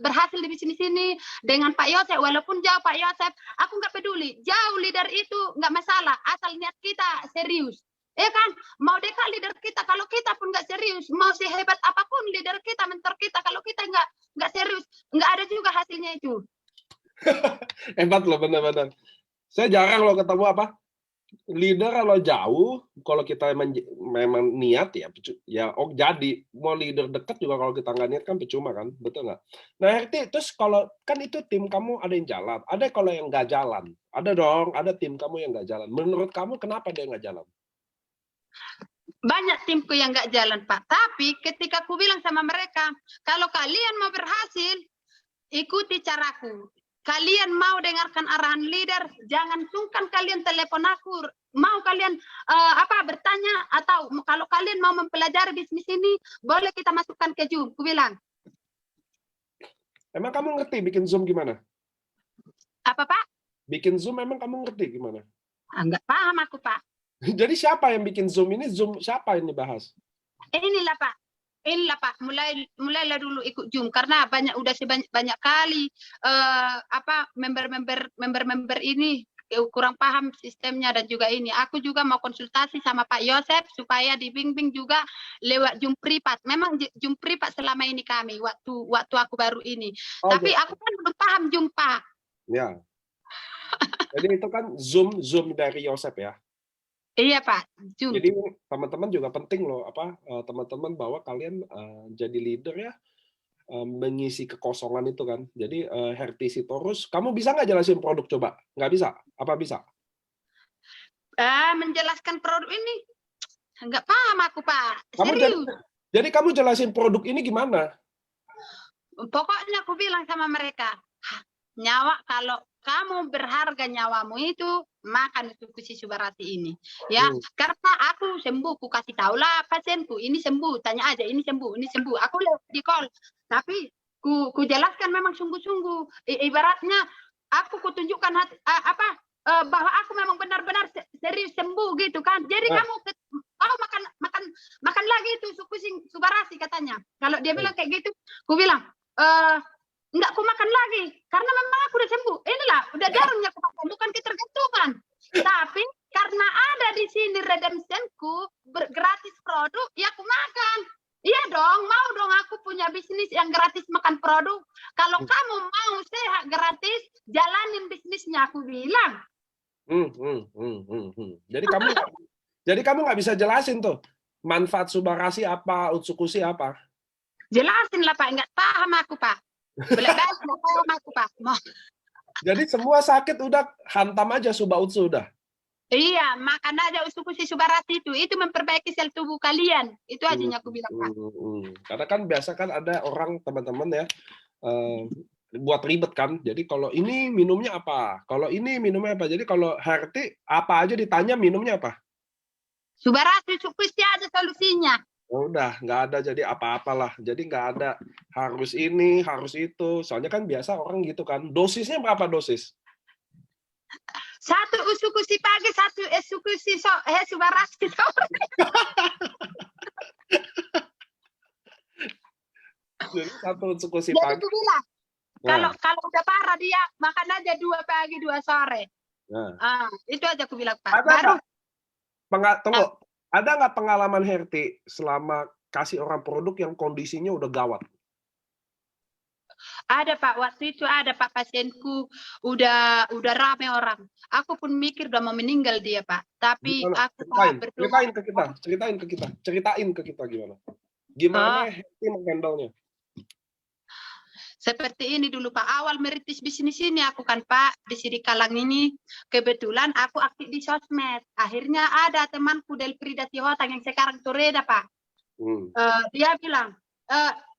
berhasil di bisnis ini dengan Pak Yosef. Walaupun jauh Pak Yosef, aku nggak peduli. Jauh leader itu nggak masalah, asal niat kita serius. Kan, mau dekat leader kita, kalau kita pun nggak serius, mau sehebat apapun leader kita, mentor kita, kalau kita nggak serius, nggak ada juga hasilnya itu. Hebat loh, benar-benar. Saya jarang loh ketemu leader kalau jauh, kalau kita memang niat ya jadi. Mau leader dekat juga kalau kita nggak niat kan percuma kan, betul nggak? Nah, Herti, terus kalau kan itu tim kamu ada yang jalan, ada kalau yang nggak jalan, ada dong, ada tim kamu yang nggak jalan. Menurut kamu kenapa dia nggak jalan? Banyak timku yang nggak jalan, Pak. Tapi ketika aku bilang sama mereka, kalau kalian mau berhasil, ikuti caraku. Kalian mau dengarkan arahan leader, jangan sungkan kalian telepon aku. Mau kalian bertanya, atau kalau kalian mau mempelajari bisnis ini, boleh kita masukkan ke Zoom. Aku bilang. Emang kamu ngerti bikin Zoom gimana? Apa, Pak? Bikin Zoom emang kamu ngerti gimana? Nggak paham aku, Pak. Jadi siapa yang bikin Zoom ini? Zoom siapa ini bahas? Inilah, Pak. Mulailah dulu ikut Zoom karena banyak kali member ini kurang paham sistemnya dan juga ini. Aku juga mau konsultasi sama Pak Yosef supaya dibimbing juga lewat Zoom privat. Memang Zoom privat selama ini kami waktu aku baru ini. Tapi aku kan belum paham Zoom, Pak. Ya. Jadi itu kan Zoom dari Yosef ya. Iya, Pak. Zoom. Jadi teman-teman juga penting loh teman-teman bahwa kalian jadi leader ya, mengisi kekosongan itu kan. Jadi Herti Sitorus, kamu bisa nggak jelasin produk coba? Nggak bisa? Apa bisa? Menjelaskan produk ini nggak paham aku, Pak. Jadi kamu jelasin produk ini gimana? Pokoknya aku bilang sama mereka, nyawa, kalau kamu berharga nyawamu itu, makan suku Subarati ini. Ya, karena aku sembuh, ku kasih tahu lah pasienku, ini sembuh, tanya aja, ini sembuh, ini sembuh. Aku lihat di call, tapi ku jelaskan memang sungguh-sungguh. Ibaratnya aku tunjukkan bahwa aku memang benar-benar serius sembuh gitu kan. Jadi kamu makan lagi itu suku Subarati katanya. Kalau dia bilang kayak gitu, ku bilang, enggak aku makan lagi karena memang aku udah sembuh. Inilah udah jarumnya aku makan, bukan ketergantungan. Tapi Jadi kamu nggak bisa jelasin tuh manfaat Subarasi apa, Utsukushi apa? Jelasin lah Pak, nggak paham aku Pak. Balik-balik nggak paham aku Pak. Jadi semua sakit udah hantam aja Suba Utsu udah. Iya, makan aja Utsukushi Subarasi itu memperbaiki sel tubuh kalian. Itu aja yang aku bilang Pak. Karena kan biasa kan ada orang teman-teman ya buat ribet kan. Jadi kalau ini minumnya apa? Kalau ini minumnya apa? Jadi kalau Herti apa aja ditanya minumnya apa? Subarasi Utsukushi aja solusinya. Udah nggak ada jadi apa-apalah. Jadi nggak ada harus ini, harus itu. Soalnya kan biasa orang gitu kan. Dosisnya berapa dosis? 1 Utsukushi pagi, 1 Utsukushi Subarasi sore. Jadi 1 Utsukushi Jadi pagi. aku bilang, kalau udah parah dia makan aja 2 pagi 2 sore. Nah. Itu aja aku bilang Pak. Tunggu, ada nggak pengalaman Herti selama kasih orang produk yang kondisinya udah gawat? Ada Pak, waktu itu ada Pak pasienku udah rame orang. Aku pun mikir udah mau meninggal dia Pak. Tapi aku ceritain ke kita gimana? Gimana Herti menghandle-nya? Seperti ini dulu Pak, awal merintis bisnis ini aku kan Pak, di Sidi Kalang ini, kebetulan aku aktif di sosmed. Akhirnya ada temanku Del Prida Tihotang yang sekarang Toreda Pak. Dia bilang,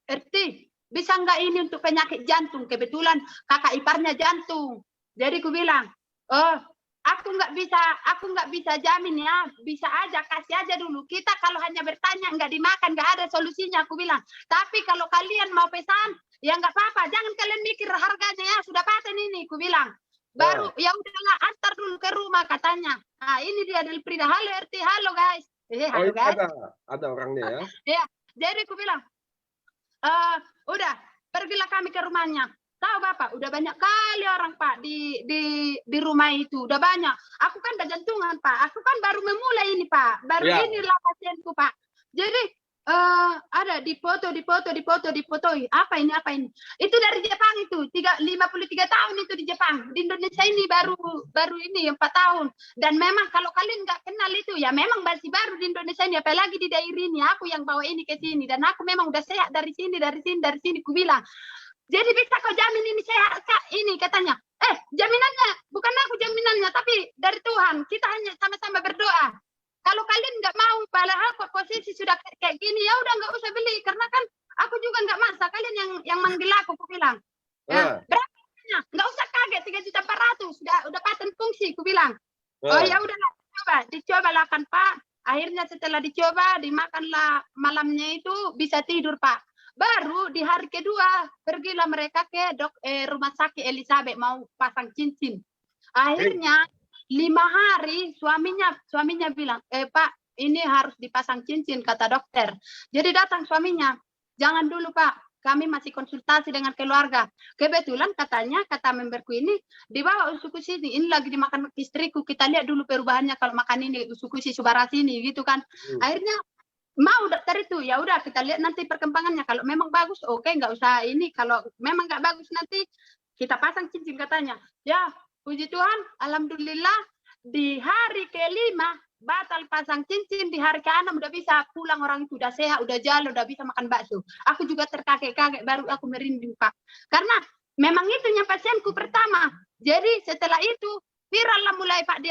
Erti, bisa nggak ini untuk penyakit jantung? Kebetulan kakak iparnya jantung. Jadi aku bilang, aku nggak bisa jamin ya, bisa aja, kasih aja dulu. Kita kalau hanya bertanya nggak dimakan, nggak ada solusinya, aku bilang. Tapi kalau kalian mau pesan, ya nggak apa-apa, jangan kalian mikir harganya ya, sudah paten ini, aku bilang. Baru ya udahlah, antar dulu ke rumah katanya. Nah ini dia Del Prida, halo RT, halo guys. Halo guys. Ada orangnya ya. Ya, jadi aku bilang, udah pergilah kami ke rumahnya. Tahu Bapak, udah banyak kali orang Pak di rumah itu, udah banyak. Aku kan udah jantungan Pak, aku kan baru memulai ini Pak, baru inilah pasienku Pak. Jadi ada dipoto. Apa ini? Itu dari Jepang itu, 53 tahun itu di Jepang. Di Indonesia ini baru ini 4 tahun. Dan memang kalau kalian nggak kenal itu, ya memang masih baru di Indonesia ini, apalagi di daerah ini. Aku yang bawa ini ke sini, dan aku memang udah sehat dari sini, ku bilang. Jadi bisa kau jamin ini sehat Kak? Ini katanya. Jaminannya bukan aku jaminannya, tapi dari Tuhan. Kita hanya sama-sama berdoa. Kalau kalian nggak mau, padahal posisi sudah kayak gini, ya udah nggak usah beli, karena kan aku juga nggak maksa. Kalian yang manggil aku bilang. Ya, berapa? Nggak usah kaget, 3.400.000 udah paten fungsi, aku bilang. Oh ya udahlah, dicoba lah kan Pak. Akhirnya setelah dicoba, dimakanlah malamnya itu bisa tidur Pak. Baru di hari kedua pergilah mereka ke rumah sakit Elizabeth mau pasang cincin. Akhirnya 5 hari suaminya bilang, Pak ini harus dipasang cincin kata dokter. Jadi datang suaminya, jangan dulu Pak, kami masih konsultasi dengan keluarga. Kebetulan kata memberku ini dibawa Utsukushi ini lagi dimakan istriku, kita lihat dulu perubahannya kalau makan ini Utsukushi Subarasi ini gitu kan. Akhirnya mau dokter itu, ya udah kita lihat nanti perkembangannya, kalau memang bagus oke, nggak usah ini, kalau memang nggak bagus nanti kita pasang cincin katanya. Ya puji Tuhan, alhamdulillah di hari ke-5 batal pasang cincin, di hari ke-6 udah bisa pulang, orang itu udah sehat, udah jalan, udah bisa makan bakso. Aku juga terkaget-kaget, baru aku merinding Pak, karena memang itu yang pasienku pertama. Jadi setelah itu viral lah mulai Pak,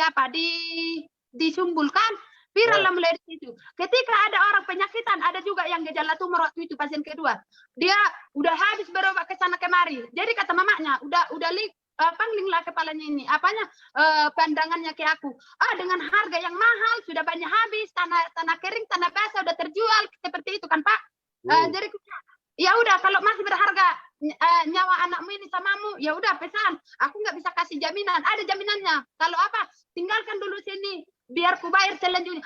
disumbulkan. Viral lah mulai di situ. Ketika ada orang penyakitan, ada juga yang gejala tumor waktu itu pasien kedua. Dia udah habis berobat ke sana kemari. Jadi kata mamanya, udah panglinglah kepalanya ini. Pandangannya ke aku. Dengan harga yang mahal, sudah banyak habis, tanah kering, tanah basah udah terjual, seperti itu kan Pak. Jadi ya udah kalau masih berharga nyawa anakmu ini samamu, ya udah pesan. Aku nggak bisa kasih jaminan. Ada jaminannya. Kalau apa? Tinggalkan dulu sini. Biar ku bayar selanjutnya.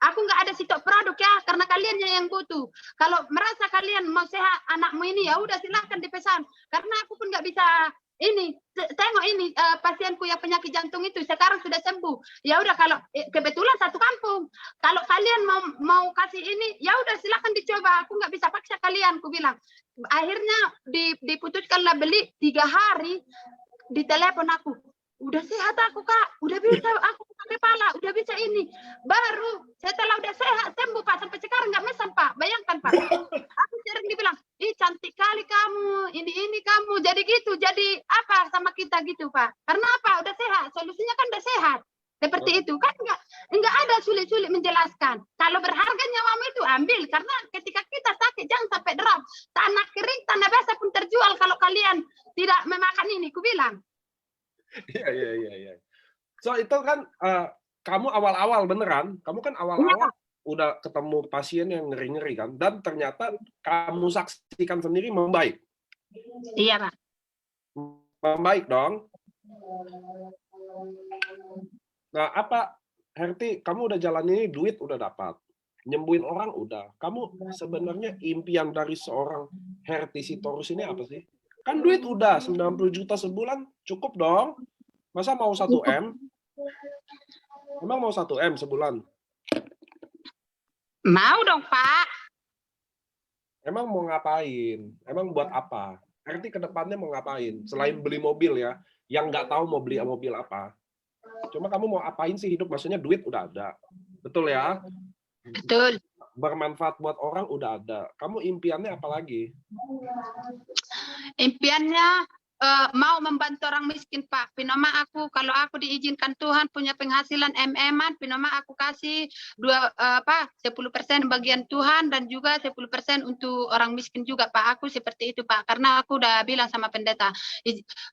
Aku nggak ada stok produk ya, karena kalian yang butuh. Kalau merasa kalian mau sehat anakmu ini, ya udah silahkan dipesan. Karena aku pun nggak bisa ini. Tengok ini pasienku yang penyakit jantung itu sekarang sudah sembuh. Ya udah kalau kebetulan satu kampung. Kalau kalian mau kasih ini, ya udah silahkan dicoba. Aku nggak bisa paksa kalian, aku bilang. Akhirnya diputuskanlah beli 3 hari. Di telepon aku, udah sehat aku Kak, udah bisa aku buka kepala, udah bisa ini. Baru setelah udah sehat sembuh Pak, sampai sekarang nggak mesem Pak. Bayangkan Pak. Aku sering dibilang, ih cantik kali kamu, ini kamu. Jadi gitu, jadi apa sama kita gitu Pak. Karena apa? Udah sehat, solusinya kan udah sehat. Seperti itu kan enggak ada sulit-sulit menjelaskan. Kalau berharga nyawamu itu ambil, karena ketika kita sakit jangan sampai drop. Tanah kering, tanah basah pun terjual kalau kalian tidak memakan ini, ku bilang. Iya. So itu kan kamu awal-awal beneran, kamu kan Iya, awal-awal Pak. udah ketemu pasien yang ngeri-ngeri kan, dan ternyata kamu saksikan sendiri membaik. Iya, Pak. Membaik dong. Nah, apa Herti, kamu udah jalan ini, duit udah dapat, nyembuhin orang udah. Kamu sebenarnya impian dari seorang Herti Sitorus ini apa sih? Kan duit udah 90 juta sebulan cukup dong. Masa mau 1 M? Emang mau 1 M sebulan? Mau dong, Pak. Emang mau ngapain? Emang buat apa? Herti ke depannya mau ngapain? Selain beli mobil ya, yang nggak tahu mau beli mobil apa. Cuma kamu mau apain sih hidup? Maksudnya duit udah ada. Betul ya? Betul. Bermanfaat buat orang udah ada. Kamu impiannya apa lagi? Impiannya mau membantu orang miskin, Pak. Pinoma aku, kalau aku diizinkan Tuhan punya penghasilan MM-an, pinoma aku kasih 10% bagian Tuhan dan juga 10% untuk orang miskin juga, Pak. Aku seperti itu, Pak. Karena aku udah bilang sama pendeta,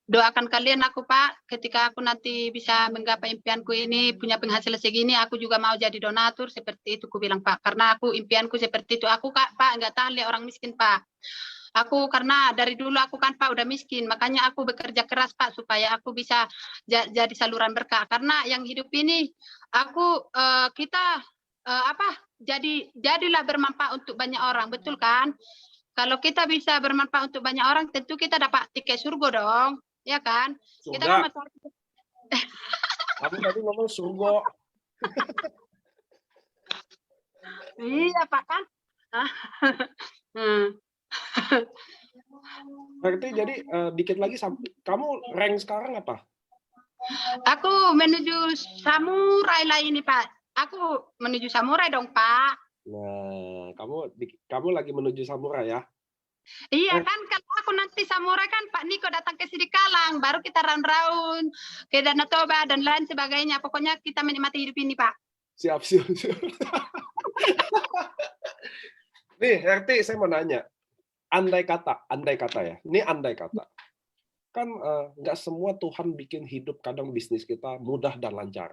doakan kalian aku, Pak, ketika aku nanti bisa menggapai impianku ini, punya penghasilan segini, aku juga mau jadi donatur, seperti itu aku bilang, Pak. Karena aku impianku seperti itu. Aku, Kak, Pak, nggak tahan lihat orang miskin, Pak. Aku karena dari dulu aku kan Pak udah miskin, makanya aku bekerja keras Pak supaya aku bisa jadi saluran berkah. Karena yang hidup ini aku kita jadilah bermanfaat untuk banyak orang, betul kan? Kalau kita bisa bermanfaat untuk banyak orang, tentu kita dapat tiket surga dong, ya kan? Kita kan Surga. Kamu tadi ngomong surga. Iya Pak kan? Berarti jadi dikit lagi kamu rank sekarang apa? Aku menuju samurai lah ini Pak. Aku menuju samurai dong Pak. Nah, kamu lagi menuju samurai ya? Iya kan, kalau aku nanti samurai kan Pak Niko datang ke Sidikalang, baru kita round-round ke Danau Toba dan lain sebagainya. Pokoknya kita menikmati hidup ini Pak. Siap. Nih, RT saya mau nanya. Andai kata ya. Ini andai kata. Kan nggak semua Tuhan bikin hidup kadang bisnis kita mudah dan lancar.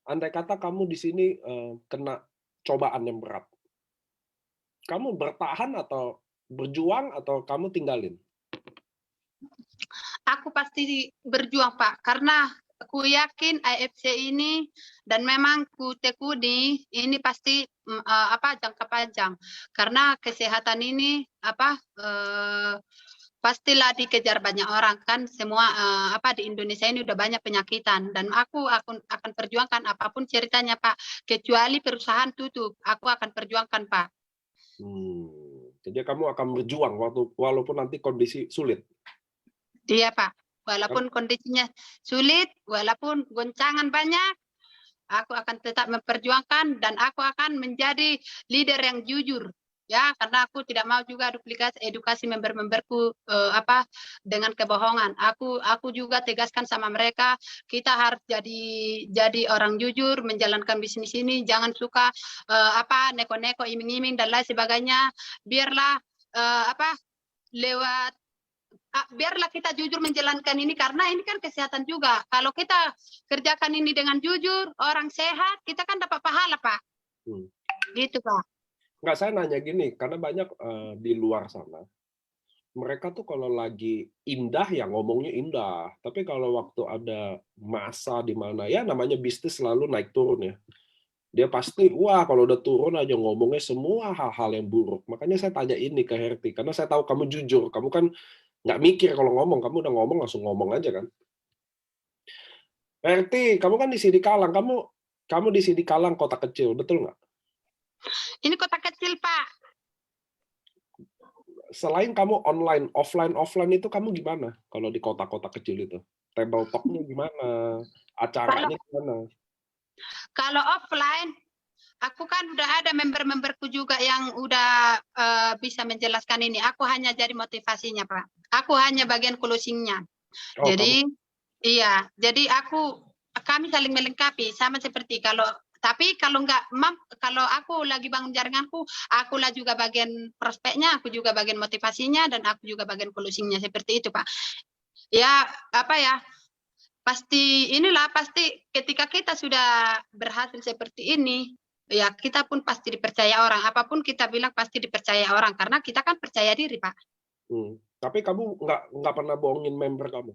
Andai kata kamu di sini kena cobaan yang berat. Kamu bertahan atau berjuang atau kamu tinggalin? Aku pasti berjuang Pak, karena aku yakin AFC ini dan memang ku tekuni ini pasti jangka panjang. Karena kesehatan ini pastilah dikejar banyak orang kan, semua di Indonesia ini udah banyak penyakitan dan aku akan perjuangkan apapun ceritanya Pak, kecuali perusahaan tutup, aku akan perjuangkan Pak. Jadi kamu akan berjuang walaupun nanti kondisi sulit. Iya Pak, walaupun kondisinya sulit, walaupun goncangan banyak, aku akan tetap memperjuangkan dan aku akan menjadi leader yang jujur. Ya, karena aku tidak mau juga edukasi member-memberku dengan kebohongan. Aku juga tegaskan sama mereka, kita harus jadi orang jujur menjalankan bisnis ini, jangan suka neko-neko, iming-iming dan lain sebagainya. Biarlah biarlah kita jujur menjalankan ini karena ini kan kesehatan juga. Kalau kita kerjakan ini dengan jujur, orang sehat, kita kan dapat pahala, Pak. Gitu, Pak. Nggak, saya nanya gini, karena banyak di luar sana, mereka tuh kalau lagi indah ya ngomongnya indah, tapi kalau waktu ada masa di mana ya namanya bisnis selalu naik turun ya, dia pasti wah kalau udah turun aja ngomongnya semua hal-hal yang buruk. Makanya saya tanya ini ke Herti, karena saya tahu kamu jujur, kamu kan nggak mikir kalau ngomong, kamu udah ngomong langsung ngomong aja kan. Herti, kamu kan di Sidikalang, kamu di Sidikalang kota kecil, betul nggak? Ini kota kecil, Pak. selain kamu online, offline itu kamu gimana kalau di kota-kota kecil itu? Table talk-nya gimana? Kalau Acaranya gimana? kalau offline, aku kan udah ada member-memberku juga yang udah bisa menjelaskan ini. Aku hanya jadi motivasinya, Pak. Aku hanya bagian closing-nya. Oh, kamu Jadi iya, jadi kami saling melengkapi sama seperti tapi kalau kalau aku lagi bangun jaringanku, akulah juga bagian prospeknya, aku juga bagian motivasinya, dan aku juga bagian closing-nya seperti itu, Pak. Ya, apa ya? Pasti ketika kita sudah berhasil seperti ini, ya kita pun pasti dipercaya orang. Apapun kita bilang pasti dipercaya orang karena kita kan percaya diri, Pak. Tapi kamu nggak pernah bohongin member kamu?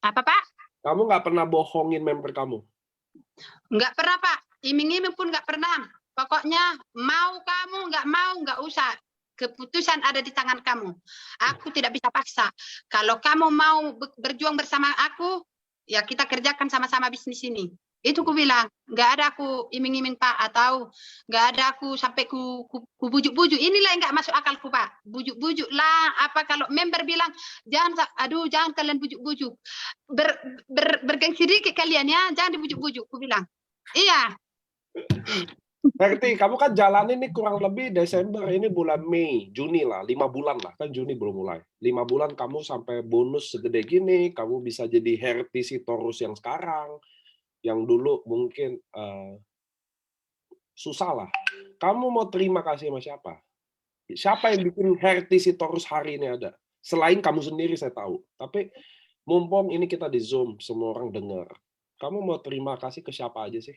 Apa, Pak? Kamu nggak pernah bohongin member kamu? Nggak pernah, Pak. Iming-iming pun nggak pernah. Pokoknya mau kamu, nggak mau, nggak usah. Keputusan ada di tangan kamu. Aku tidak bisa paksa. Kalau kamu mau berjuang bersama aku, ya kita kerjakan sama-sama bisnis ini. Itu ku bilang. Nggak ada aku iming-iming, Pak. Atau nggak ada aku sampai ku bujuk-bujuk. Inilah yang nggak masuk akalku, Pak. Bujuk-bujuk lah. Apa kalau member bilang, jangan kalian bujuk-bujuk. Bergengsi dikit kalian ya. Jangan dibujuk-bujuk, ku bilang. Iya. Berarti kamu kan jalan ini kurang lebih Desember, ini bulan Mei, Juni lah, 5 bulan lah, kan Juni belum mulai. 5 bulan kamu sampai bonus segede gini, kamu bisa jadi Herti Sitorus yang sekarang, yang dulu mungkin susah lah. Kamu mau terima kasih sama siapa? Siapa yang bikin Herti Sitorus hari ini ada? Selain kamu sendiri saya tahu. Tapi mumpung ini kita di Zoom, semua orang dengar. Kamu mau terima kasih ke siapa aja sih?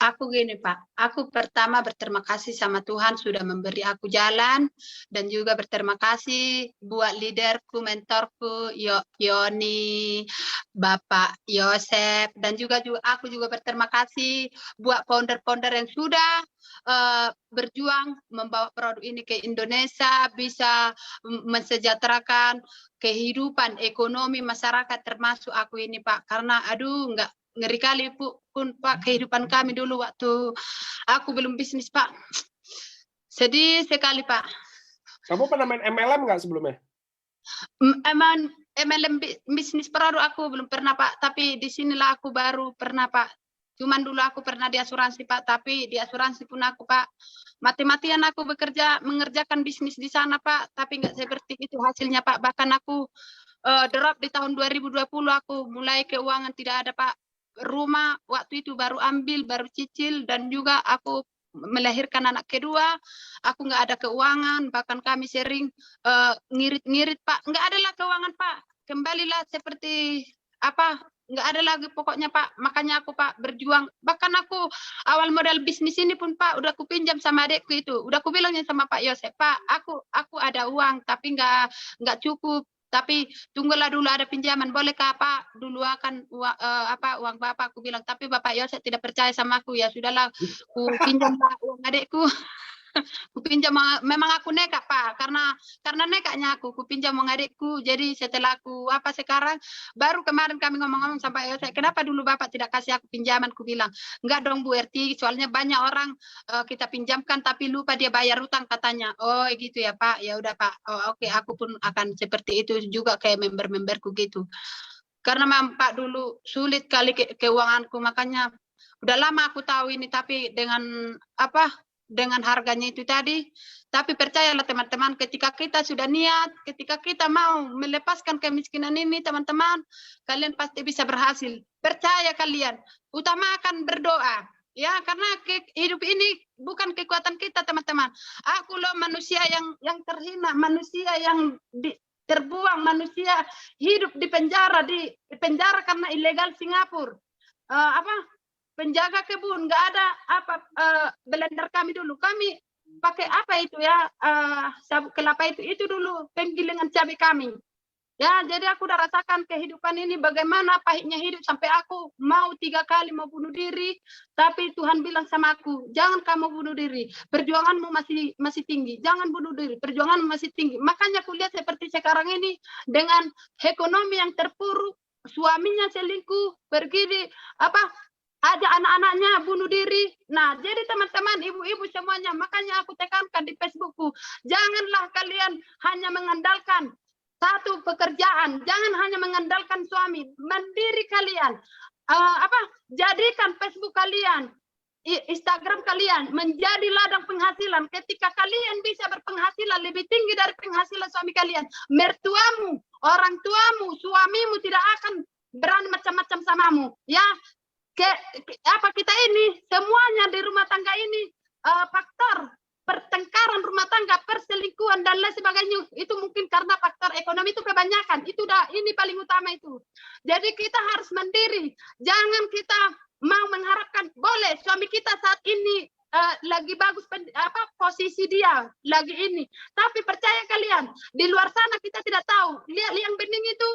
Aku gini, Pak. Aku pertama berterima kasih sama Tuhan sudah memberi aku jalan, dan juga berterima kasih buat leaderku, mentorku, Yoni, Bapak Yosep, dan juga aku juga berterima kasih buat founder-founder yang sudah berjuang membawa produk ini ke Indonesia, bisa mensejahterakan kehidupan ekonomi masyarakat, termasuk aku ini, Pak. Karena ngeri kali pun, Pak, kehidupan kami dulu waktu aku belum bisnis, Pak. Sedih sekali, Pak. Kamu pernah main MLM nggak sebelumnya? Emang MLM bisnis produk aku belum pernah, Pak. Tapi di sinilah aku baru pernah, Pak. Cuman dulu aku pernah di asuransi, Pak. Tapi di asuransi pun aku, Pak, mati-matian aku mengerjakan bisnis di sana, Pak. Tapi nggak seperti itu hasilnya, Pak. Bahkan aku drop di tahun 2020, aku mulai keuangan tidak ada, Pak. Rumah waktu itu baru cicil, dan juga aku melahirkan anak kedua, aku nggak ada keuangan, bahkan kami sering ngirit-ngirit, Pak. Nggak ada lah keuangan, Pak. Kembalilah seperti nggak ada lagi pokoknya, Pak. Makanya aku, Pak, berjuang. Bahkan aku awal modal bisnis ini pun, Pak, udah aku pinjam sama adekku itu. Udah aku bilangnya sama Pak Yosep, Pak, aku ada uang tapi nggak cukup. Tapi tunggulah dulu ada pinjaman, bolehkah Pak dulu akan uang Bapak? Aku bilang, tapi Bapak Yosef tidak percaya sama aku. Ya sudahlah, ku pinjamlah uang adekku. Kupinjam, memang aku nekat, Pak, karena nekatnya aku kupinjam uang adikku. Jadi setelah sekarang baru kemarin kami ngomong-ngomong sampai kenapa dulu Bapak tidak kasih aku pinjaman? Ku bilang, enggak dong Bu Erti, soalnya banyak orang kita pinjamkan tapi lupa dia bayar utang, katanya. Oh gitu ya Pak, ya udah Pak. Oh, oke, aku pun akan seperti itu juga kayak member-memberku gitu. Karena memang Pak dulu sulit kali keuanganku, makanya udah lama aku tahu ini, tapi dengan harganya itu tadi. Tapi percayalah teman-teman, ketika kita sudah niat, ketika kita mau melepaskan kemiskinan ini, teman-teman, kalian pasti bisa berhasil. Percaya kalian, utamakan berdoa. Ya, karena hidup ini bukan kekuatan kita, teman-teman. Aku loh manusia yang terhina, manusia yang terbuang, manusia hidup di penjara karena ilegal Singapura. Penjaga kebun, nggak ada blender kami dulu. Kami pakai sabuk kelapa itu dulu penggilingan cabai kami. Ya, jadi aku udah rasakan kehidupan ini bagaimana pahitnya hidup, sampai aku mau 3 kali mau bunuh diri, tapi Tuhan bilang sama aku, jangan kamu bunuh diri, perjuanganmu masih tinggi, jangan bunuh diri, perjuanganmu masih tinggi. Makanya aku lihat seperti sekarang ini dengan ekonomi yang terpuruk, suaminya selingkuh, pergi di ada anak-anaknya bunuh diri. Nah, jadi teman-teman, ibu-ibu semuanya, makanya aku tekankan di Facebookku, janganlah kalian hanya mengandalkan satu pekerjaan, jangan hanya mengandalkan suami, mandiri kalian. Jadikan Facebook kalian, Instagram kalian menjadi ladang penghasilan. Ketika kalian bisa berpenghasilan lebih tinggi dari penghasilan suami kalian, mertuamu, orang tuamu, suamimu tidak akan berani macam-macam samamu, ya. Kita ini semuanya di rumah tangga ini faktor pertengkaran rumah tangga, perselingkuhan dan lain sebagainya, itu mungkin karena faktor ekonomi itu kebanyakan. Ini paling utama itu. Jadi kita harus mandiri. Jangan kita mau mengharapkan boleh suami kita saat ini lagi bagus posisi dia lagi ini. Tapi percaya kalian, di luar sana kita tidak tahu. Lihat yang bening itu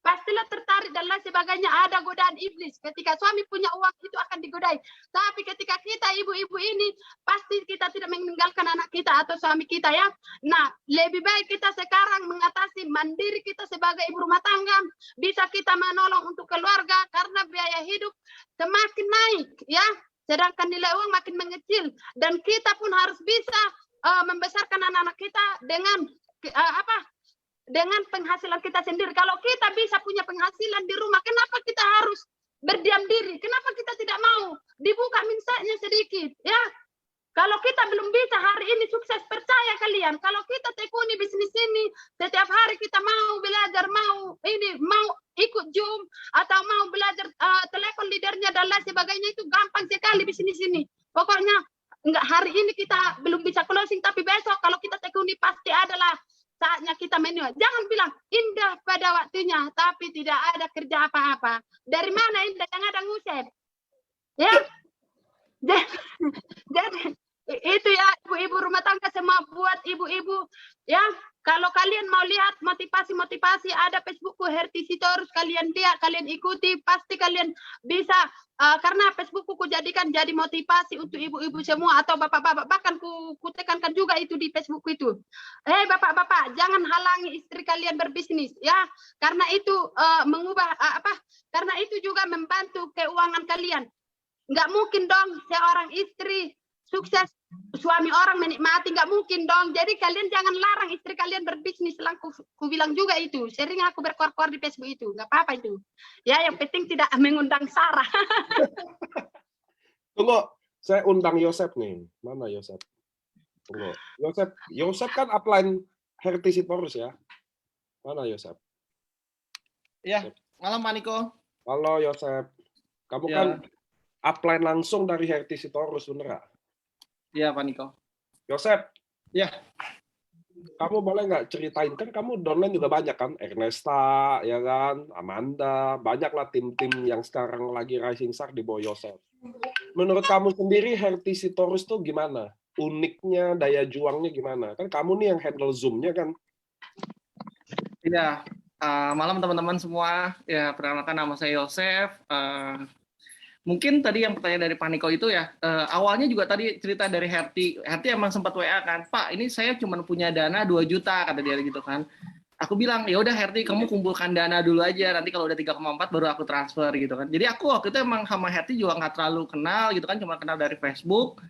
pastilah tertarik dan lain sebagainya, ada godaan iblis. Ketika suami punya uang itu akan digodai. Tapi ketika kita ibu-ibu ini, pasti kita tidak meninggalkan anak kita atau suami kita, ya. Nah, lebih baik kita sekarang mengatasi mandiri kita sebagai ibu rumah tangga. Bisa kita menolong untuk keluarga karena biaya hidup semakin naik, ya. Sedangkan nilai uang makin mengecil. Dan kita pun harus bisa membesarkan anak-anak kita dengan dengan penghasilan kita sendiri. Kalau kita bisa punya penghasilan di rumah, kenapa kita harus berdiam diri? Kenapa kita tidak mau dibuka minsaknya sedikit, ya? Kalau kita belum bisa hari ini sukses, percaya kalian, kalau kita tekuni bisnis ini, setiap hari kita mau belajar, mau ikut Zoom atau mau belajar telepon leadernya dan lain sebagainya, itu gampang sekali bisnis ini. Pokoknya enggak, hari ini kita belum bisa closing, tapi besok kalau kita tekuni pasti adalah saatnya kita menjual. Jangan bilang indah pada waktunya, tapi tidak ada kerja apa-apa. Dari mana indah yang ada ngusir? Ya, jadi itu ya ibu-ibu rumah tangga semua, buat ibu-ibu, ya. Kalau kalian mau lihat motivasi-motivasi, ada Facebookku Herty Sitorus, kalian lihat, kalian ikuti, pasti kalian bisa. Karena Facebookku jadikan jadi motivasi untuk ibu-ibu semua atau bapak-bapak, bahkan ku tekankan juga itu di Facebook itu. Bapak-bapak, jangan halangi istri kalian berbisnis, ya. Karena itu karena itu juga membantu keuangan kalian. Nggak mungkin dong seorang istri sukses, suami orang menikmati, nggak mungkin dong. Jadi kalian jangan larang istri kalian berbisnis. Ku bilang juga itu, sering aku berkor-kor di Facebook itu, nggak apa-apa itu. Ya, yang penting tidak mengundang Sarah. Tunggu, saya undang Yosep nih. Mana Yosep? Tunggu, Yosep kan upline Herty Sitorus, ya. Mana Yosep? Ya, malam Pak Niko. Halo Yosep, kamu kan upline langsung dari Herty Sitorus, bener nggak? Iya, Pak Niko. Yosep, ya, kamu boleh nggak ceritain, kan kamu downline juga banyak kan, Ernesta, ya kan, Amanda, banyaklah tim-tim yang sekarang lagi rising star di bawah Yosep. Menurut kamu sendiri Herty Sitorus tuh gimana? Uniknya, daya juangnya gimana? Kan kamu nih yang handle Zoom-nya kan? Iya, malam teman-teman semua. Ya, perkenalkan nama saya Yosef. Mungkin tadi yang pertanyaan dari Pak Niko itu ya, awalnya juga tadi cerita dari Herty emang sempat WA kan, Pak ini saya cuma punya dana 2 juta, kata dia gitu kan. Aku bilang, ya udah Herty kamu kumpulkan dana dulu aja, nanti kalau udah 3,4 baru aku transfer gitu kan. Jadi aku waktu itu emang sama Herty juga nggak terlalu kenal gitu kan, cuma kenal dari Facebook.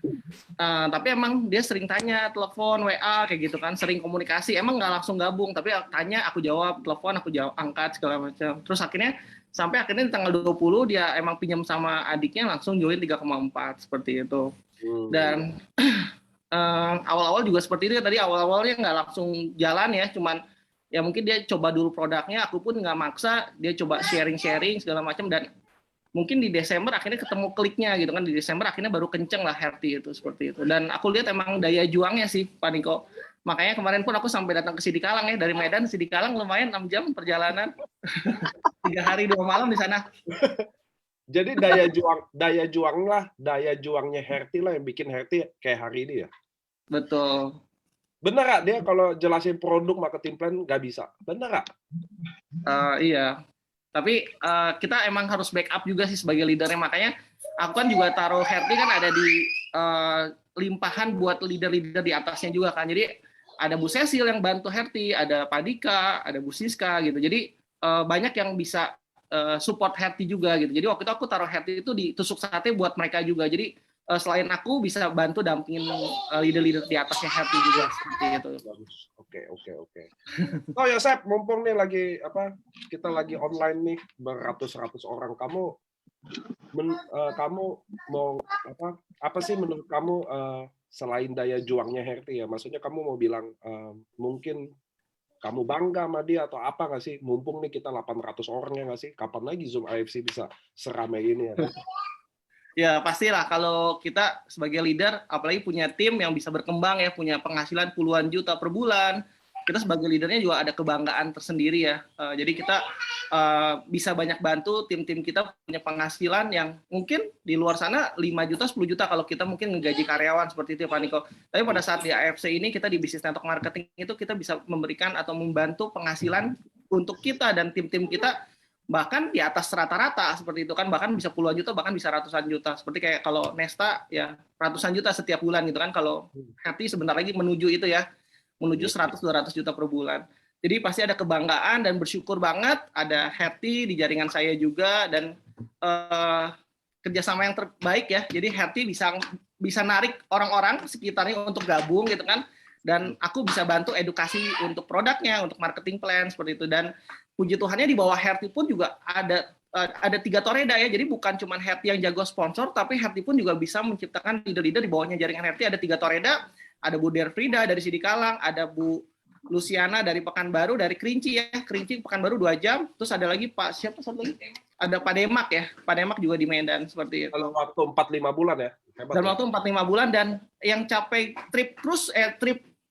Tapi emang dia sering tanya, telepon, WA kayak gitu kan, sering komunikasi, emang nggak langsung gabung, tapi tanya, aku jawab, telepon, aku jawab, angkat segala macam. Terus sampai akhirnya di tanggal 20 dia emang pinjam sama adiknya langsung join 3,4 seperti itu. Dan awal-awal juga seperti itu, tadi awal-awalnya nggak langsung jalan ya, cuman ya mungkin dia coba dulu produknya, aku pun nggak maksa, dia coba sharing-sharing segala macam, dan mungkin di Desember akhirnya ketemu kliknya gitu kan, di Desember akhirnya baru kenceng lah Herty itu, seperti itu. Dan aku lihat emang daya juangnya sih Pak Niko. Makanya kemarin pun aku sampai datang ke Sidikalang ya, dari Medan Sidikalang lumayan 6 jam perjalanan. 3 hari 2 malam di sana. Jadi daya juangnya Herty lah yang bikin Herty kayak hari ini ya. Betul. Bener nggak dia kalau jelasin produk marketing plan nggak bisa? Bener nggak? Iya. Tapi kita emang harus backup juga sih sebagai leadernya. Makanya aku kan juga taruh Herty kan ada di limpahan buat leader-leader di atasnya juga kan. Jadi ada Bu Cecil yang bantu Herty, ada Pak Dika, ada Bu Siska gitu. Jadi banyak yang bisa support Herti juga gitu. Jadi waktu itu aku taruh Herti itu di tusuk sate buat mereka juga. Jadi selain aku bisa bantu dampingin leader-leader di atasnya Herti juga seperti itu. Bagus. Oke. Oh Yosep, mumpung nih kita lagi online nih beratus-ratus orang. Kamu mau apa sih menurut kamu selain daya juangnya Herti ya? Maksudnya kamu mau bilang mungkin kamu bangga sama dia atau apa nggak sih? Mumpung nih kita 800 orang ya nggak sih? Kapan lagi Zoom AFC bisa seramai ini ya kan? Ya pastilah kalau kita sebagai leader, apalagi punya tim yang bisa berkembang ya, punya penghasilan puluhan juta per bulan, kita sebagai leadernya juga ada kebanggaan tersendiri ya. Jadi kita bisa banyak bantu tim-tim kita punya penghasilan yang mungkin di luar sana 5 juta, 10 juta kalau kita mungkin ngegaji karyawan seperti itu ya Pak Niko. Tapi pada saat di AFC ini kita di Business Network Marketing itu kita bisa memberikan atau membantu penghasilan untuk kita dan tim-tim kita bahkan di atas rata-rata seperti itu kan, bahkan bisa puluhan juta, bahkan bisa ratusan juta. Seperti kayak kalau Nesta ya ratusan juta setiap bulan gitu kan, kalau Herti sebentar lagi menuju itu ya, menuju 100-200 juta per bulan. Jadi pasti ada kebanggaan dan bersyukur banget ada Herti di jaringan saya juga dan kerjasama yang terbaik ya. Jadi Herti bisa narik orang-orang sekitarnya untuk gabung gitu kan, dan aku bisa bantu edukasi untuk produknya, untuk marketing plan seperti itu. Dan puji Tuhannya di bawah Herti pun juga ada 3 toreda ya. Jadi bukan cuma Herti yang jago sponsor, tapi Herti pun juga bisa menciptakan leader-leader di bawahnya jaringan Herti. Ada 3 toreda, ada Bu Derfrida dari Sidikalang, ada Bu Luciana dari Pekanbaru, dari Kerinci ya. Kerinci Pekanbaru 2 jam. Terus ada lagi Pak siapa satu lagi? Ada Pak Demak ya. Pak Demak juga di Medan seperti itu. Kalau waktu 4-5 bulan ya. Hebat, dalam ya? waktu 4-5 bulan, dan yang capai trip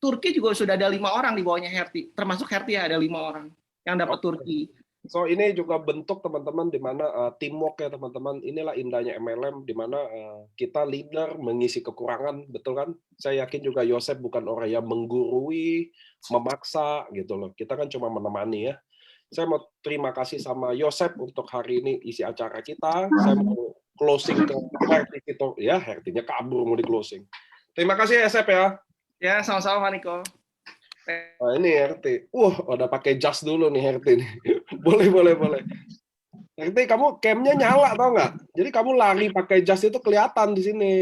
Turki juga sudah ada 5 orang di bawahnya Herti. Termasuk Herti ya, ada 5 orang yang dapat Turki. So ini juga bentuk teman-teman di mana teamwork ya teman-teman. Inilah indahnya MLM di mana kita leader mengisi kekurangan, betul kan? Saya yakin juga Yosep bukan orang yang menggurui, memaksa gitu loh. Kita kan cuma menemani ya. Saya mau terima kasih sama Yosep untuk hari ini isi acara kita. Saya mau closing ke Herti itu. Ya, Hertinya kabur mau di closing. Terima kasih Yosep ya. Ya, sama-sama Niko. Nah, ini Herti. Udah pakai jas dulu nih Herti nih. Boleh. Herti, kamu camnya nyala tau nggak? Jadi kamu lari pakai jas itu kelihatan di sini.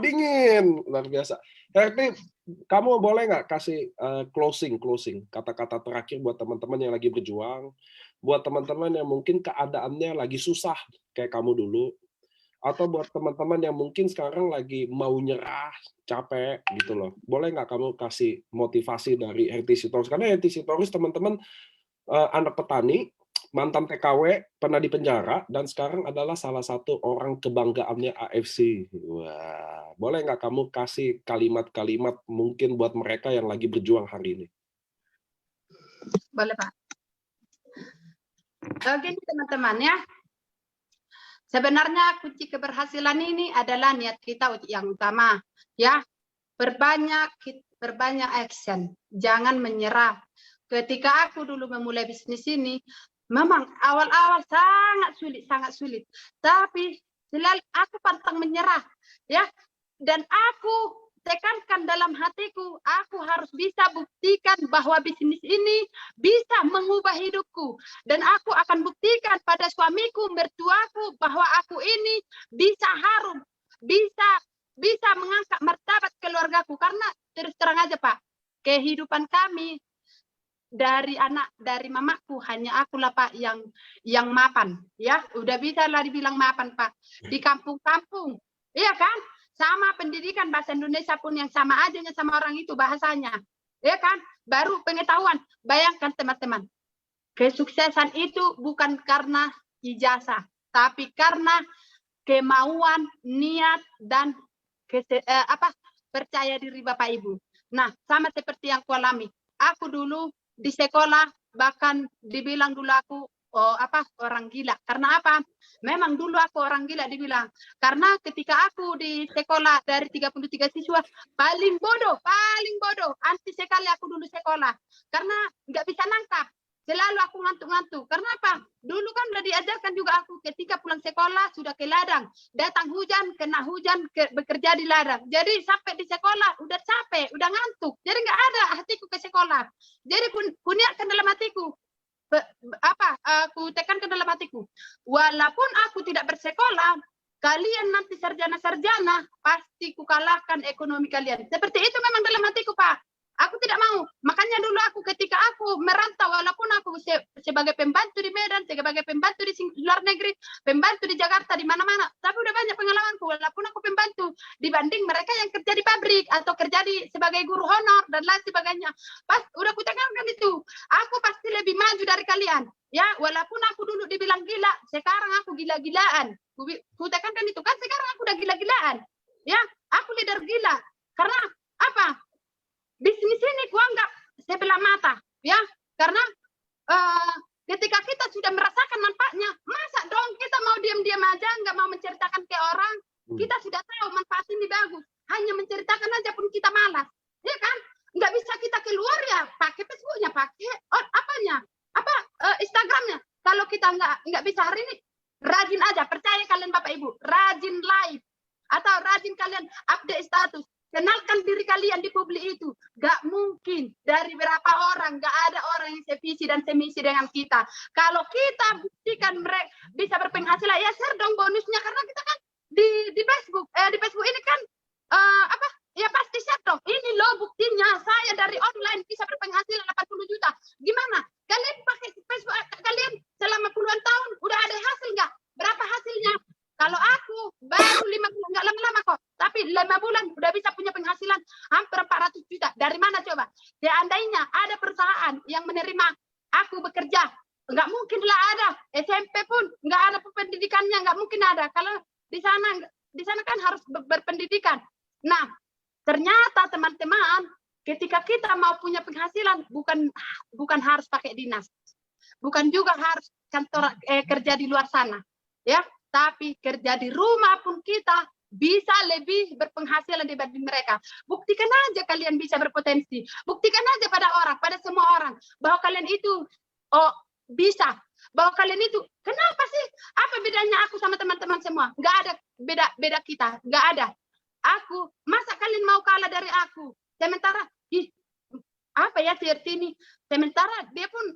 Dingin. Luar biasa. Herti, kamu boleh nggak kasih closing kata-kata terakhir buat teman-teman yang lagi berjuang, buat teman-teman yang mungkin keadaannya lagi susah kayak kamu dulu, atau buat teman-teman yang mungkin sekarang lagi mau nyerah, capek gitu loh. Boleh nggak kamu kasih motivasi dari Herti Sitorus? Karena Herti Sitorus teman-teman anak petani, mantan TKW, pernah di penjara, dan sekarang adalah salah satu orang kebanggaannya AFC. Wah, boleh nggak kamu kasih kalimat-kalimat mungkin buat mereka yang lagi berjuang hari ini? Boleh Pak. Oke teman-teman ya. Sebenarnya kunci keberhasilan ini adalah niat kita yang utama, ya. Berbanyak action, jangan menyerah. Ketika aku dulu memulai bisnis ini, memang awal-awal sangat sulit. Tapi selalu aku pantang menyerah, ya. Dan aku tekankan dalam hatiku, aku harus bisa buktikan bahwa bisnis ini bisa mengubah hidupku. Dan aku akan buktikan pada suamiku, mertuaku, bahwa aku ini bisa harum, bisa mengangkat martabat keluargaku. Karena terus terang aja Pak, kehidupan kami dari mamaku hanya akulah Pak yang mapan, ya. Udah bisa lah dibilang mapan Pak. Di kampung-kampung, iya kan? Sama pendidikan bahasa Indonesia pun yang sama adanya sama orang itu bahasanya. Ya kan? Baru pengetahuan. Bayangkan teman-teman. Kesuksesan itu bukan karena ijazah, tapi karena kemauan, niat, dan percaya diri Bapak Ibu. Nah, sama seperti yang kualami. Aku dulu di sekolah bahkan dibilang dulu aku orang gila. Karena apa? Memang dulu aku orang gila dibilang. Karena ketika aku di sekolah dari 33 siswa, paling bodoh. Anti sekali aku dulu sekolah. Karena nggak bisa nangkap. Selalu aku ngantuk-ngantuk. Karena apa? dulu kan udah diajarkan juga aku ketika pulang sekolah sudah ke ladang, datang hujan, kena hujan, bekerja di ladang. Jadi sampai di sekolah udah capek, udah ngantuk. Jadi nggak ada hatiku ke sekolah. Jadi kuniatkan dalam hatiku, aku tekankan dalam hatiku, walaupun aku tidak bersekolah, kalian nanti sarjana-sarjana pasti kukalahkan ekonomi kalian. Seperti itu memang dalam hatiku, Pak. Aku tidak mau. Makanya dulu aku ketika aku merantau, walaupun aku sebagai pembantu di Medan, sebagai pembantu di luar negeri, pembantu di Jakarta, di mana-mana, tapi udah banyak pengalamanku. Walaupun aku pembantu dibanding mereka yang kerja di pabrik atau kerja sebagai guru honor dan lain sebagainya. Pas udah kutekankan itu, aku pasti lebih maju dari kalian. Ya, walaupun aku dulu dibilang gila, sekarang aku gila-gilaan. Kutekankan itu kan sekarang aku udah gila-gilaan. Ya, aku leader gila. Karena apa? Bisnis ini kuanggap sebelah mata, ya, karena ketika kita sudah merasakan manfaatnya, masa dong kita mau diam-diam aja, nggak mau menceritakan ke orang. Kita sudah tahu manfaat ini bagus, hanya menceritakan aja pun kita malas, ya kan? Nggak bisa kita keluar ya, pakai Facebooknya, pakai Instagramnya. Kalau kita nggak bisa hari ini, rajin aja, percaya kalian Bapak Ibu, rajin live atau rajin kalian update status. Kenalkan diri kalian di publik itu. Gak mungkin dari berapa orang, gak ada orang yang sevisi dan semisi dengan kita. Kalau kita buktikan mereka bisa berpenghasilan, ya share dong bonusnya. Karena kita kan di Facebook, di Facebook ini kan ya pasti share dong. Ini loh buktinya, saya dari online bisa berpenghasilan 80 juta. Gimana? Kalian pakai Facebook kalian selama puluhan tahun, udah ada hasil nggak? Berapa hasilnya? Kalau aku baru 5 bulan, nggak lama-lama kok, tapi 5 bulan udah bisa punya penghasilan hampir 400 juta. Dari mana coba? Seandainya ada perusahaan yang menerima aku bekerja, nggak mungkin lah ada. SMP pun nggak ada pendidikannya, nggak mungkin ada. Kalau di sana kan harus berpendidikan. Nah, ternyata teman-teman, ketika kita mau punya penghasilan, bukan harus pakai dinas, bukan juga harus kantor kerja di luar sana, ya. Tapi kerja di rumah pun kita bisa lebih berpenghasilan dibanding mereka. Buktikan aja kalian bisa berpotensi. Buktikan aja pada orang, pada semua orang, bahwa kalian itu bisa. Bahwa kalian itu, kenapa sih? Apa bedanya aku sama teman-teman semua? Nggak ada beda kita, nggak ada. Aku, masa kalian mau kalah dari aku? Sementara, apa ya si ini? Sementara dia pun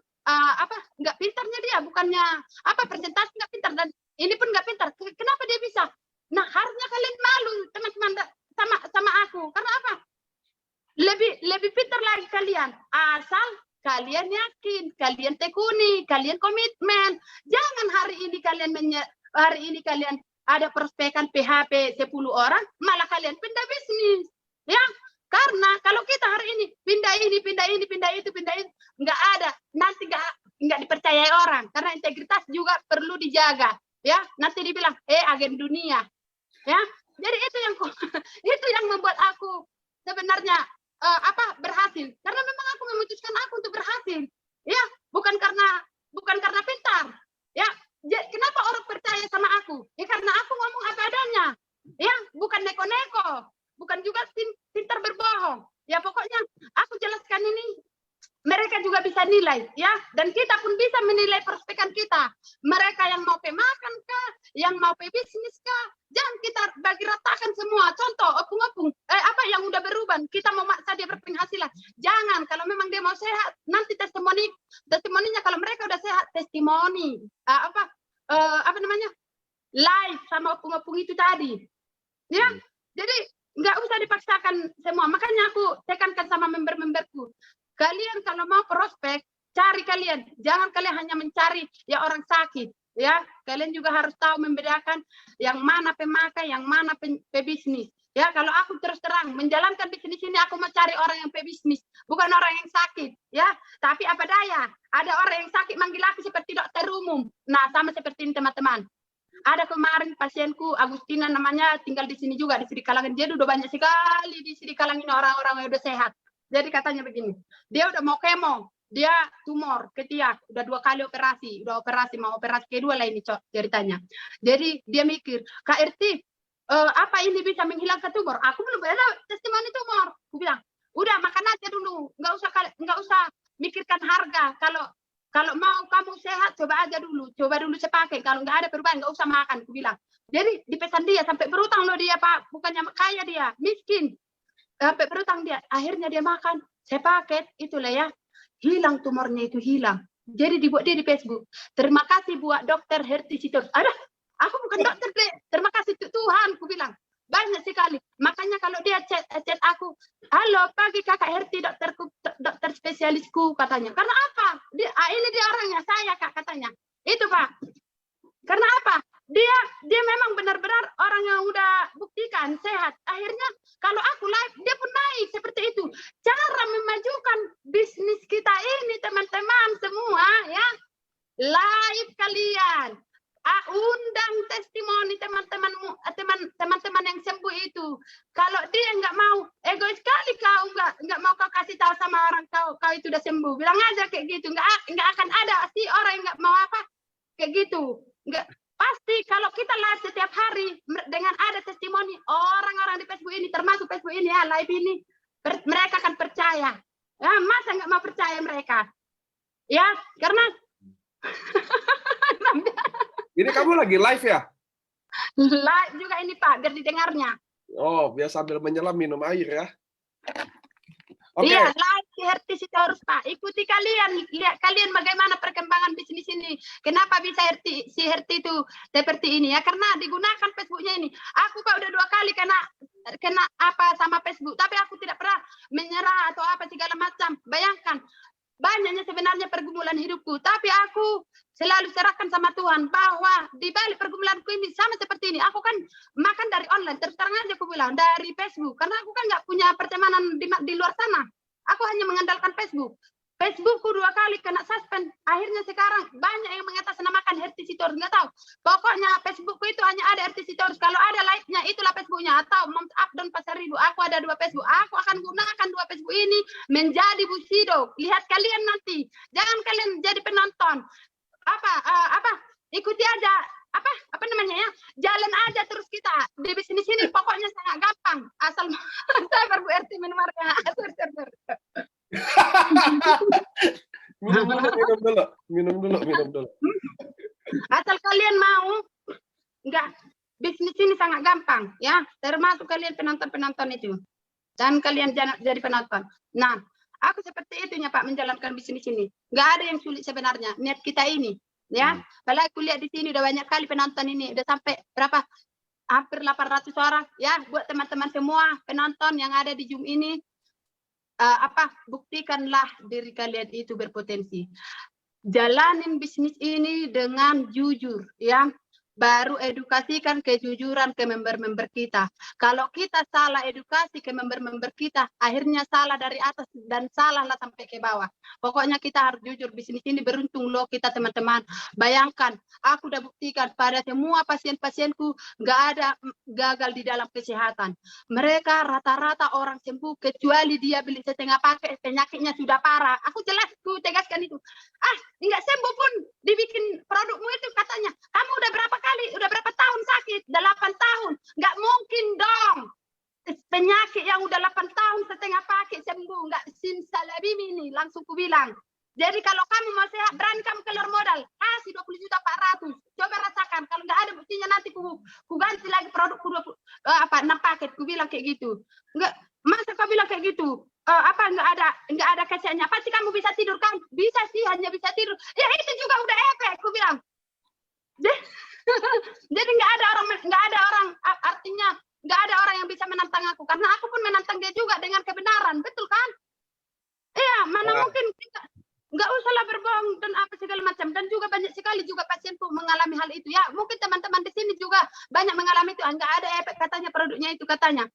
nggak pintarnya dia, bukannya presentasi nggak pintar dan ini pun nggak pintar. Kenapa dia bisa? Nah, harusnya kalian malu teman-teman sama aku. Karena apa? Lebih pintar lagi kalian. Asal kalian yakin, kalian tekuni, kalian komitmen. Jangan hari ini kalian ada prospekan PHP 10 orang, malah kalian pindah bisnis. Ya, karena kalau kita hari ini pindah itu, nggak ada. Nanti nggak dipercayai orang. Karena integritas juga perlu dijaga. Ya, nanti dibilang agen dunia, ya. Jadi itu yang membuat aku sebenarnya berhasil, karena memang aku memutuskan aku untuk berhasil, ya, bukan karena pintar, ya. Kenapa orang percaya sama aku? Ya karena aku ngomong apa adanya, ya, bukan neko-neko, bukan juga pintar berbohong, ya. Pokoknya aku jelaskan ini. Mereka juga bisa nilai, ya, dan kita pun bisa menilai prospekan kita. Mereka yang mau pemakan kah, yang mau pebisnis kah, jangan kita bagi ratakan semua. Contoh, opung-opung, yang udah berubah, kita mau maksa dia berpenghasilan. Jangan, kalau memang dia mau sehat, nanti testimoninya kalau mereka udah sehat, testimoni, live sama opung-opung itu tadi, ya. Jadi nggak usah dipaksakan semua. Makanya aku tekankan sama member-memberku. Kalian kalau mau prospek, cari kalian. Jangan kalian hanya mencari ya orang sakit. Ya, kalian juga harus tahu membedakan yang mana pemakai, yang mana pebisnis. Ya, kalau aku terus terang menjalankan bisnis ini, aku mau cari orang yang pebisnis, bukan orang yang sakit. Ya, tapi apa daya? Ada orang yang sakit manggil aku seperti dokter umum. Nah, sama seperti ini teman-teman. Ada kemarin pasienku Agustina namanya, tinggal di sini juga di Sidikalangan. Dia udah banyak sekali di Sidikalangan ini orang-orang yang udah sehat. Jadi katanya begini, dia udah mau kemo, dia tumor ketiak, udah 2 kali operasi, mau operasi kedua lah ini ceritanya. Jadi dia mikir, Kak RT, apa ini bisa menghilangkan tumor? Aku belum ada testimoni tumor. Aku bilang, udah makan aja dulu, nggak usah mikirkan harga. Kalau Kalau mau kamu sehat, coba dulu saya pakai. Kalau nggak ada perubahan, nggak usah makan, aku bilang. Jadi dipesan dia sampai berutang loh dia, Pak. Bukannya kaya dia, miskin. Sampai berutang dia. Akhirnya dia makan. Saya pakai, itulah ya. Hilang tumornya itu, hilang. Jadi dibuat dia di Facebook. Terima kasih buat dokter Herti Sitor. Ada, aku bukan dokter, terima kasih Tuhan, aku bilang. Banyak sekali. Makanya kalau dia chat aku, halo pagi kakak Herti, dokter spesialisku katanya. Karena apa? Ini dia orangnya, saya kak katanya. Itu Pak. Karena apa? Dia memang benar-benar orang yang udah buktikan sehat. Akhirnya kalau aku live, dia pun naik seperti itu. Cara memajukan bisnis kita ini teman-teman semua ya. Live kalian. Undang testimoni teman-teman yang sembuh itu. Kalau dia nggak mau, egois sekali kau nggak mau kau kasih tahu sama orang kau itu udah sembuh. Bilang aja kayak gitu. Nggak akan ada sih orang yang nggak mau apa kayak gitu. Nggak pasti kalau kita live setiap hari dengan ada testimoni orang-orang di Facebook ini, termasuk Facebook ini ya live ini, mereka akan percaya. Ya, masa nggak mau percaya mereka? Ya karena ini kamu lagi live ya? Live juga ini Pak, biar didengarnya. Oh, biar sambil menyelam minum air ya. Oke. Iya, live di Herti Sitorus Pak. Ikuti kalian, lihat kalian bagaimana perkembangan bisnis ini. Kenapa bisa si Herti itu seperti ini ya? Karena digunakan Facebooknya ini. Aku Pak udah 2 kali kena apa sama Facebook, tapi aku tidak pernah menyerah atau apa segala macam. Bayangkan, banyaknya sebenarnya pergumulan hidupku, tapi aku selalu serahkan sama Tuhan bahwa di balik pergumulanku ini sama seperti ini. Aku kan makan dari online, terus terang aja aku bilang dari Facebook, karena aku kan nggak punya pertemanan di luar sana. Aku hanya mengandalkan Facebook. Facebookku 2 kali kena suspend. Akhirnya sekarang banyak yang mengatasnamakan Herti Sitorus. Nggak tahu. Pokoknya Facebookku itu hanya ada Herti Sitorus. Kalau ada live-nya itulah Facebooknya. Atau Moms Abdon Pasar Ribu. Aku ada 2 Facebook. Aku akan gunakan 2 Facebook ini menjadi Busido. Lihat kalian nanti. Jangan kalian jadi penonton. Ikuti aja. Apa namanya ya? Jalan aja terus kita. Di bisnis ini pokoknya sangat gampang. Asal sabar Bu Herti minum airnya. minum dulu. Asal kalian mau, bisnis ini sangat gampang ya, termasuk kalian penonton itu, dan kalian jadi penonton. Nah, aku seperti itunya Pak menjalankan bisnis ini. Nggak ada yang sulit sebenarnya. Niat kita ini, ya. Kalau aku lihat di sini udah banyak kali penonton ini, udah sampai berapa? Hampir 800 orang ya. Buat teman-teman semua penonton yang ada di Zoom ini. Buktikanlah diri kalian itu berpotensi. Jalanin bisnis ini dengan jujur ya. Baru edukasikan kejujuran ke member-member kita. Kalau kita salah edukasi ke member-member kita, akhirnya salah dari atas dan salahlah sampai ke bawah. Pokoknya kita harus jujur. Bisnis ini beruntung loh kita teman-teman. Bayangkan, aku udah buktikan pada semua pasien-pasienku nggak ada gagal di dalam kesehatan. Mereka rata-rata orang sembuh kecuali dia beli setengah paket, penyakitnya sudah parah. Aku tegaskan itu. Nggak sembuh pun dibikin produkmu itu katanya. Kamu udah berapa tahun sakit? 8 tahun. Nggak mungkin dong. Penyakit yang udah 8 tahun setengah pakai sembuh. Nggak simsalabim ini. Langsung ku bilang. Jadi kalau kamu mau sehat, berani kamu keluar modal. Kasih 20.400.000. Coba rasakan. Kalau nggak ada buktinya nanti ku ganti lagi produkku 6 paket. Ku bilang kayak gitu. Nggak, masa kau bilang kayak gitu? Nggak ada kasihannya. Pasti kamu bisa tidur kan? Bisa sih, hanya bisa tidur. Ya itu juga udah efek. Ku bilang. Jadi nggak ada orang artinya nggak ada orang yang bisa menantang aku, karena aku pun menantang dia juga dengan kebenaran, betul kan? Iya, mana mungkin kita nggak usahlah berbohong dan apa segala macam. Dan juga banyak sekali juga pasienku mengalami hal itu ya. Mungkin teman-teman di sini juga banyak mengalami itu. Nggak ada efek katanya produknya itu katanya.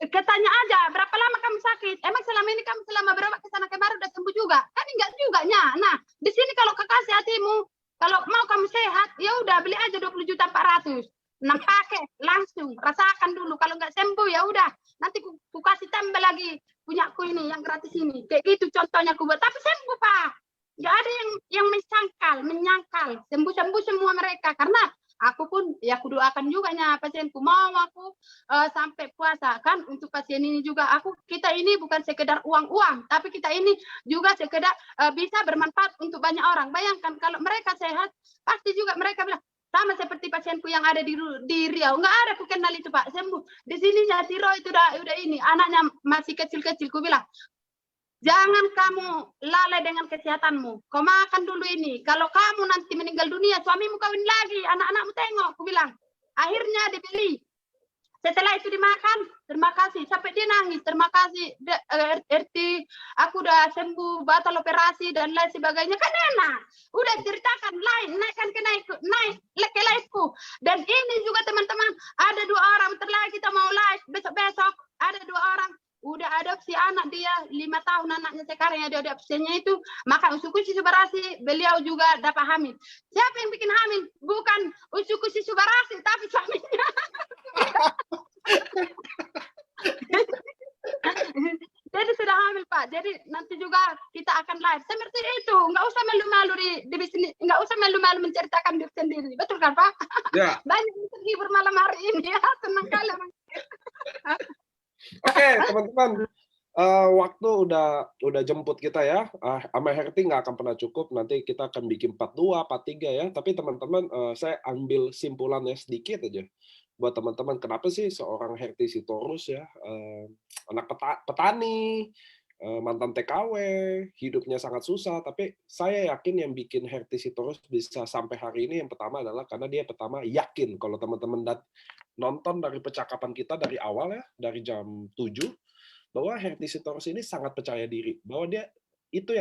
Katanya aja, berapa lama kamu sakit? Emang selama ini kamu selama berobat ke sana kemarin udah sembuh juga? Kan enggak juga nya. Nah, di sini kalau kekasih hatimu, kalau mau kamu sehat, ya udah beli aja 20.400.000. 6 paket langsung rasakan dulu. Kalau nggak sembuh ya udah nanti ku kasih tambah lagi punyaku ini yang gratis ini. Kayak gitu contohnya aku buat. Tapi sembuh Pak. Nggak ada yang menyangkal. Sembuh semua mereka. Karena aku pun ya aku doakan juga nya pasienku mau aku sampai puasa kan untuk pasien ini juga. Kita ini bukan sekedar uang, tapi kita ini juga sekedar bisa bermanfaat untuk banyak orang. Bayangkan kalau mereka sehat, pasti juga mereka bilang sama seperti pasienku yang ada di Riau. Nggak ada aku kenal itu Pak, sembuh. Di sini Jatiro itu udah ini, anaknya masih kecil-kecil. Ku bilang, jangan kamu lalai dengan kesehatanmu. Kau makan dulu ini. Kalau kamu nanti meninggal dunia, suamimu kawin lagi, anak-anakmu tengok. Ku bilang. Akhirnya dibeli. Setelah itu dimakan, terima kasih. Sampai dia nangis, terima kasih. RT, aku udah sembuh, batal operasi, dan lain sebagainya. Kan enak. Udah ceritakan, naikkan ke live-ku. Dan ini juga teman-teman, ada 2 orang, bentar lagi kita mau live, besok-besok. Ada 2 orang. Udah adopsi anak dia 5 tahun anaknya sekarang ada adopsinya itu, maka Usukushi Subarashi beliau juga dapat hamil. Siapa yang bikin hamil? Bukan Usukushi Subarashi tapi suaminya. Jadi sudah hamil Pak. Jadi nanti juga kita akan live seperti itu. Nggak usah malu-malu di sini, nggak usah malu-malu menceritakan diri sendiri. Betul kan Pak? Ya. Banyak yang terhibur malam hari ini ya. Senang kali. Oke, teman-teman, waktu udah jemput kita ya. Sama Herti nggak akan pernah cukup. Nanti kita akan bikin part 2, part 3 ya. Tapi teman-teman, saya ambil simpulannya sedikit aja buat teman-teman. Kenapa sih seorang Herti Sitorus ya, anak petani, mantan TKW, hidupnya sangat susah. Tapi saya yakin yang bikin Herti Sitorus bisa sampai hari ini yang pertama adalah karena dia pertama yakin. Kalau teman-teman nonton dari percakapan kita dari awal ya, dari jam 7, bahwa Herti Sitorus ini sangat percaya diri, bahwa dia itu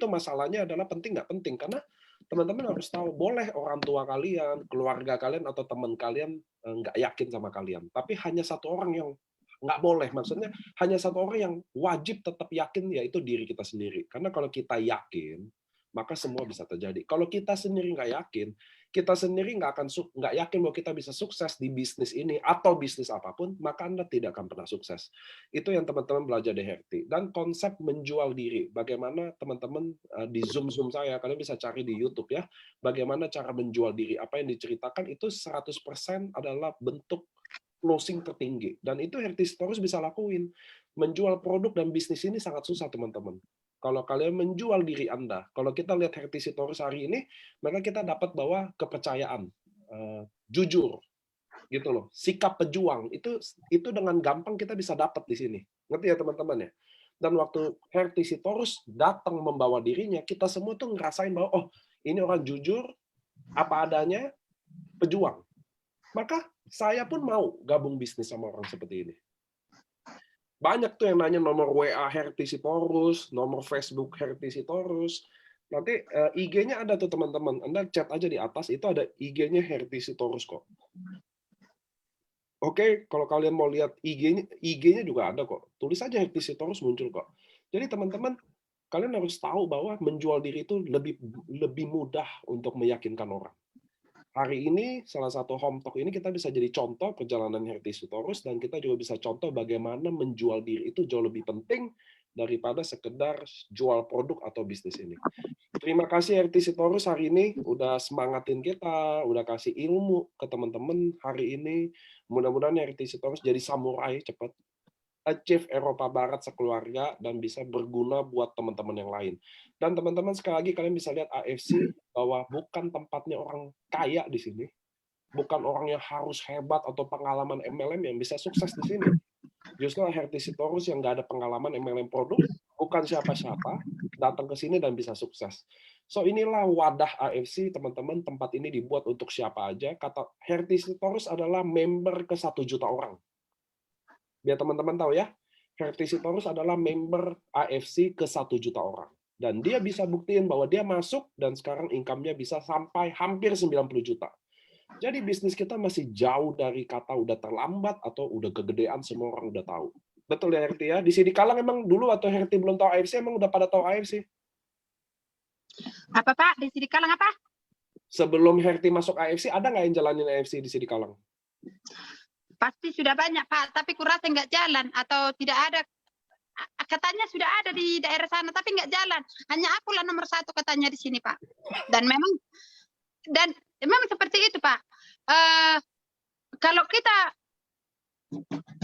masalahnya adalah penting nggak penting, karena teman-teman harus tahu, boleh orang tua kalian, keluarga kalian atau teman kalian nggak yakin sama kalian, tapi hanya satu orang yang nggak boleh, maksudnya hanya satu orang yang wajib tetap yakin, yaitu diri kita sendiri. Karena kalau kita yakin, maka semua bisa terjadi. Kalau kita sendiri nggak yakin, kita sendiri nggak yakin bahwa kita bisa sukses di bisnis ini atau bisnis apapun, maka Anda tidak akan pernah sukses. Itu yang teman-teman belajar di Herti. Dan konsep menjual diri, bagaimana teman-teman di Zoom saya, kalian bisa cari di YouTube ya, bagaimana cara menjual diri, apa yang diceritakan itu 100% adalah bentuk closing tertinggi. Dan itu Herti Sitorus bisa lakuin. Menjual produk dan bisnis ini sangat susah teman-teman. Kalau kalian menjual diri Anda, kalau kita lihat Herti Sitorus hari ini, maka kita dapat bahwa kepercayaan, jujur, gitu loh, sikap pejuang itu dengan gampang kita bisa dapat di sini. Ngerti ya teman-teman ya? Dan waktu Herti Sitorus datang membawa dirinya, kita semua tuh ngerasain bahwa oh ini orang jujur, apa adanya, pejuang. Maka saya pun mau gabung bisnis sama orang seperti ini. Banyak tuh yang nanya nomor WA Herti Sitorus, nomor Facebook Herti Sitorus. Nanti IG-nya ada tuh teman-teman. Anda chat aja di atas, itu ada IG-nya Herti Sitorus kok. Oke, kalau kalian mau lihat IG-nya juga ada kok. Tulis aja Herti Sitorus muncul kok. Jadi teman-teman, kalian harus tahu bahwa menjual diri itu lebih mudah untuk meyakinkan orang. Hari ini, salah satu Home Talk ini kita bisa jadi contoh perjalanan Herti Sitorus, dan kita juga bisa contoh bagaimana menjual diri itu jauh lebih penting daripada sekedar jual produk atau bisnis ini. Terima kasih Herti Sitorus hari ini, udah semangatin kita, udah kasih ilmu ke teman-teman hari ini. Mudah-mudahan Herti Sitorus jadi samurai cepat, achieve Eropa Barat sekeluarga, dan bisa berguna buat teman-teman yang lain. Dan teman-teman, sekali lagi kalian bisa lihat AFC bahwa bukan tempatnya orang kaya di sini, bukan orang yang harus hebat atau pengalaman MLM yang bisa sukses di sini. Justru Herti Sitorus yang nggak ada pengalaman MLM produk, bukan siapa-siapa, datang ke sini dan bisa sukses. So inilah wadah AFC, teman-teman. Tempat ini dibuat untuk siapa aja. Kata Herti Sitorus adalah member ke 1 juta orang. Biar teman-teman tahu ya, Herti Sitorus adalah member AFC ke 1 juta orang. Dan dia bisa buktiin bahwa dia masuk dan sekarang income-nya bisa sampai hampir 90 juta. Jadi bisnis kita masih jauh dari kata udah terlambat atau udah kegedean, semua orang udah tahu. Betul ya Herti ya? Di sini Kalang emang dulu atau Herti belum tahu AFC, emang udah pada tahu AFC? Apa Pak? Di sini Kalang apa? Sebelum Herti masuk AFC, ada nggak yang jalanin AFC di sini Kalang? Pasti sudah banyak Pak, tapi kurasa nggak jalan atau tidak ada. Katanya sudah ada di daerah sana, tapi nggak jalan. Hanya akulah nomor 1 katanya di sini, Pak. Dan memang seperti itu, Pak. Kalau kita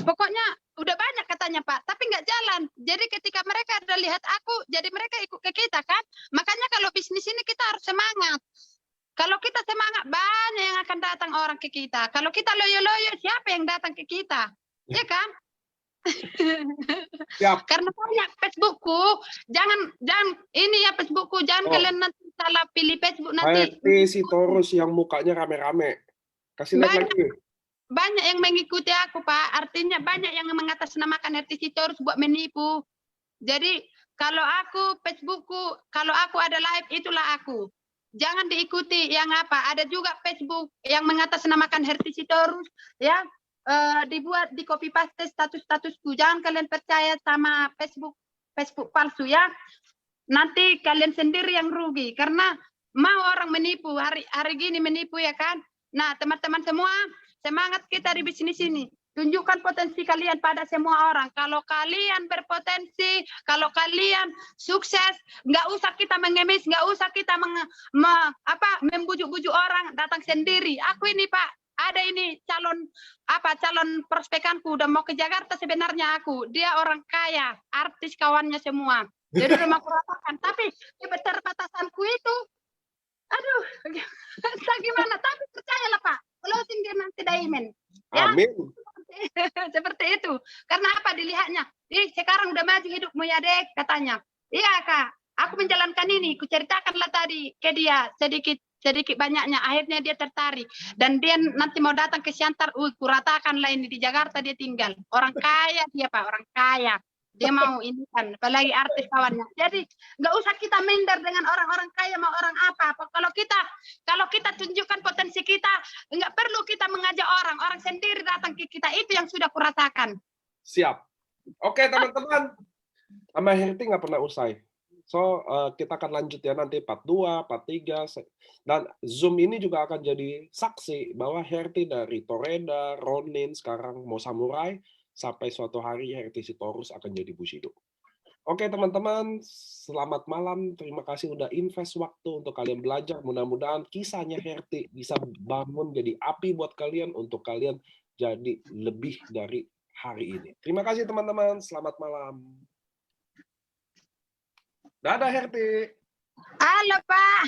Pokoknya udah banyak katanya Pak, tapi nggak jalan. Jadi ketika mereka udah lihat aku, jadi mereka ikut ke kita kan. Makanya kalau bisnis ini kita harus semangat. Kalau kita semangat, banyak yang akan datang orang ke kita. Kalau kita loyo-loyo, siapa yang datang ke kita? Ya kan? Siap. Karena banyak Facebookku, jangan ini ya Facebookku, jangan kalian nanti salah pilih Facebook nanti. HRT Sitorus yang mukanya rame-rame. Kasih lihat lagi. Banyak yang mengikuti aku Pak, artinya banyak yang mengatasnamakan HRT Sitorus buat menipu. Jadi kalau aku Facebookku, kalau aku ada live itulah aku. Jangan diikuti yang apa. Ada juga Facebook yang mengatasnamakan HRT Sitorus ya. Dibuat di copy paste statusku. Jangan kalian percaya sama Facebook palsu ya. Nanti kalian sendiri yang rugi karena mau orang menipu hari gini menipu ya kan. Nah teman-teman semua semangat kita di bisnis ini. Tunjukkan potensi kalian pada semua orang. Kalau kalian berpotensi, kalau kalian sukses, nggak usah kita mengemis, nggak usah kita membujuk-bujuk orang datang sendiri. Aku ini Pak, ada ini calon prospekanku udah mau ke Jakarta sebenarnya aku. Dia orang kaya, artis kawannya semua. Jadi udah mau kurasakan. Tapi keterbatasanku itu, aduh, gimana? Tapi percayalah Pak, closing dia nanti diamond. Ya? Amin. Seperti itu. Karena apa dilihatnya? Sekarang udah maju hidupmu ya dek, katanya. Iya Kak, aku menjalankan ini. Kuceritakanlah tadi ke dia sedikit banyaknya. Akhirnya dia tertarik. Dan dia nanti mau datang ke Siantar. Kuratakanlah ini di Jakarta dia tinggal. Orang kaya dia Pak, orang kaya. Dia mau ini kan, apalagi artis kawannya. Jadi nggak usah kita minder dengan orang-orang kaya mau orang apa. Kalau kita tunjukkan potensi kita, nggak perlu kita mengajak orang sendiri datang ke kita. Itu yang sudah kurasakan. Siap. Oke teman-teman, sama HRT nggak pernah usai. So kita akan lanjut ya nanti part 2, part 3, dan Zoom ini juga akan jadi saksi bahwa HRT dari Toreda, Ronin, sekarang mau Samurai, sampai suatu hari HRT Sitorus akan jadi Bushido. Oke teman-teman, selamat malam. Terima kasih udah invest waktu untuk kalian belajar. Mudah-mudahan kisahnya HRT bisa bangun jadi api buat kalian untuk kalian jadi lebih dari hari ini. Terima kasih teman-teman. Selamat malam. Dadah HRT. Halo Pak.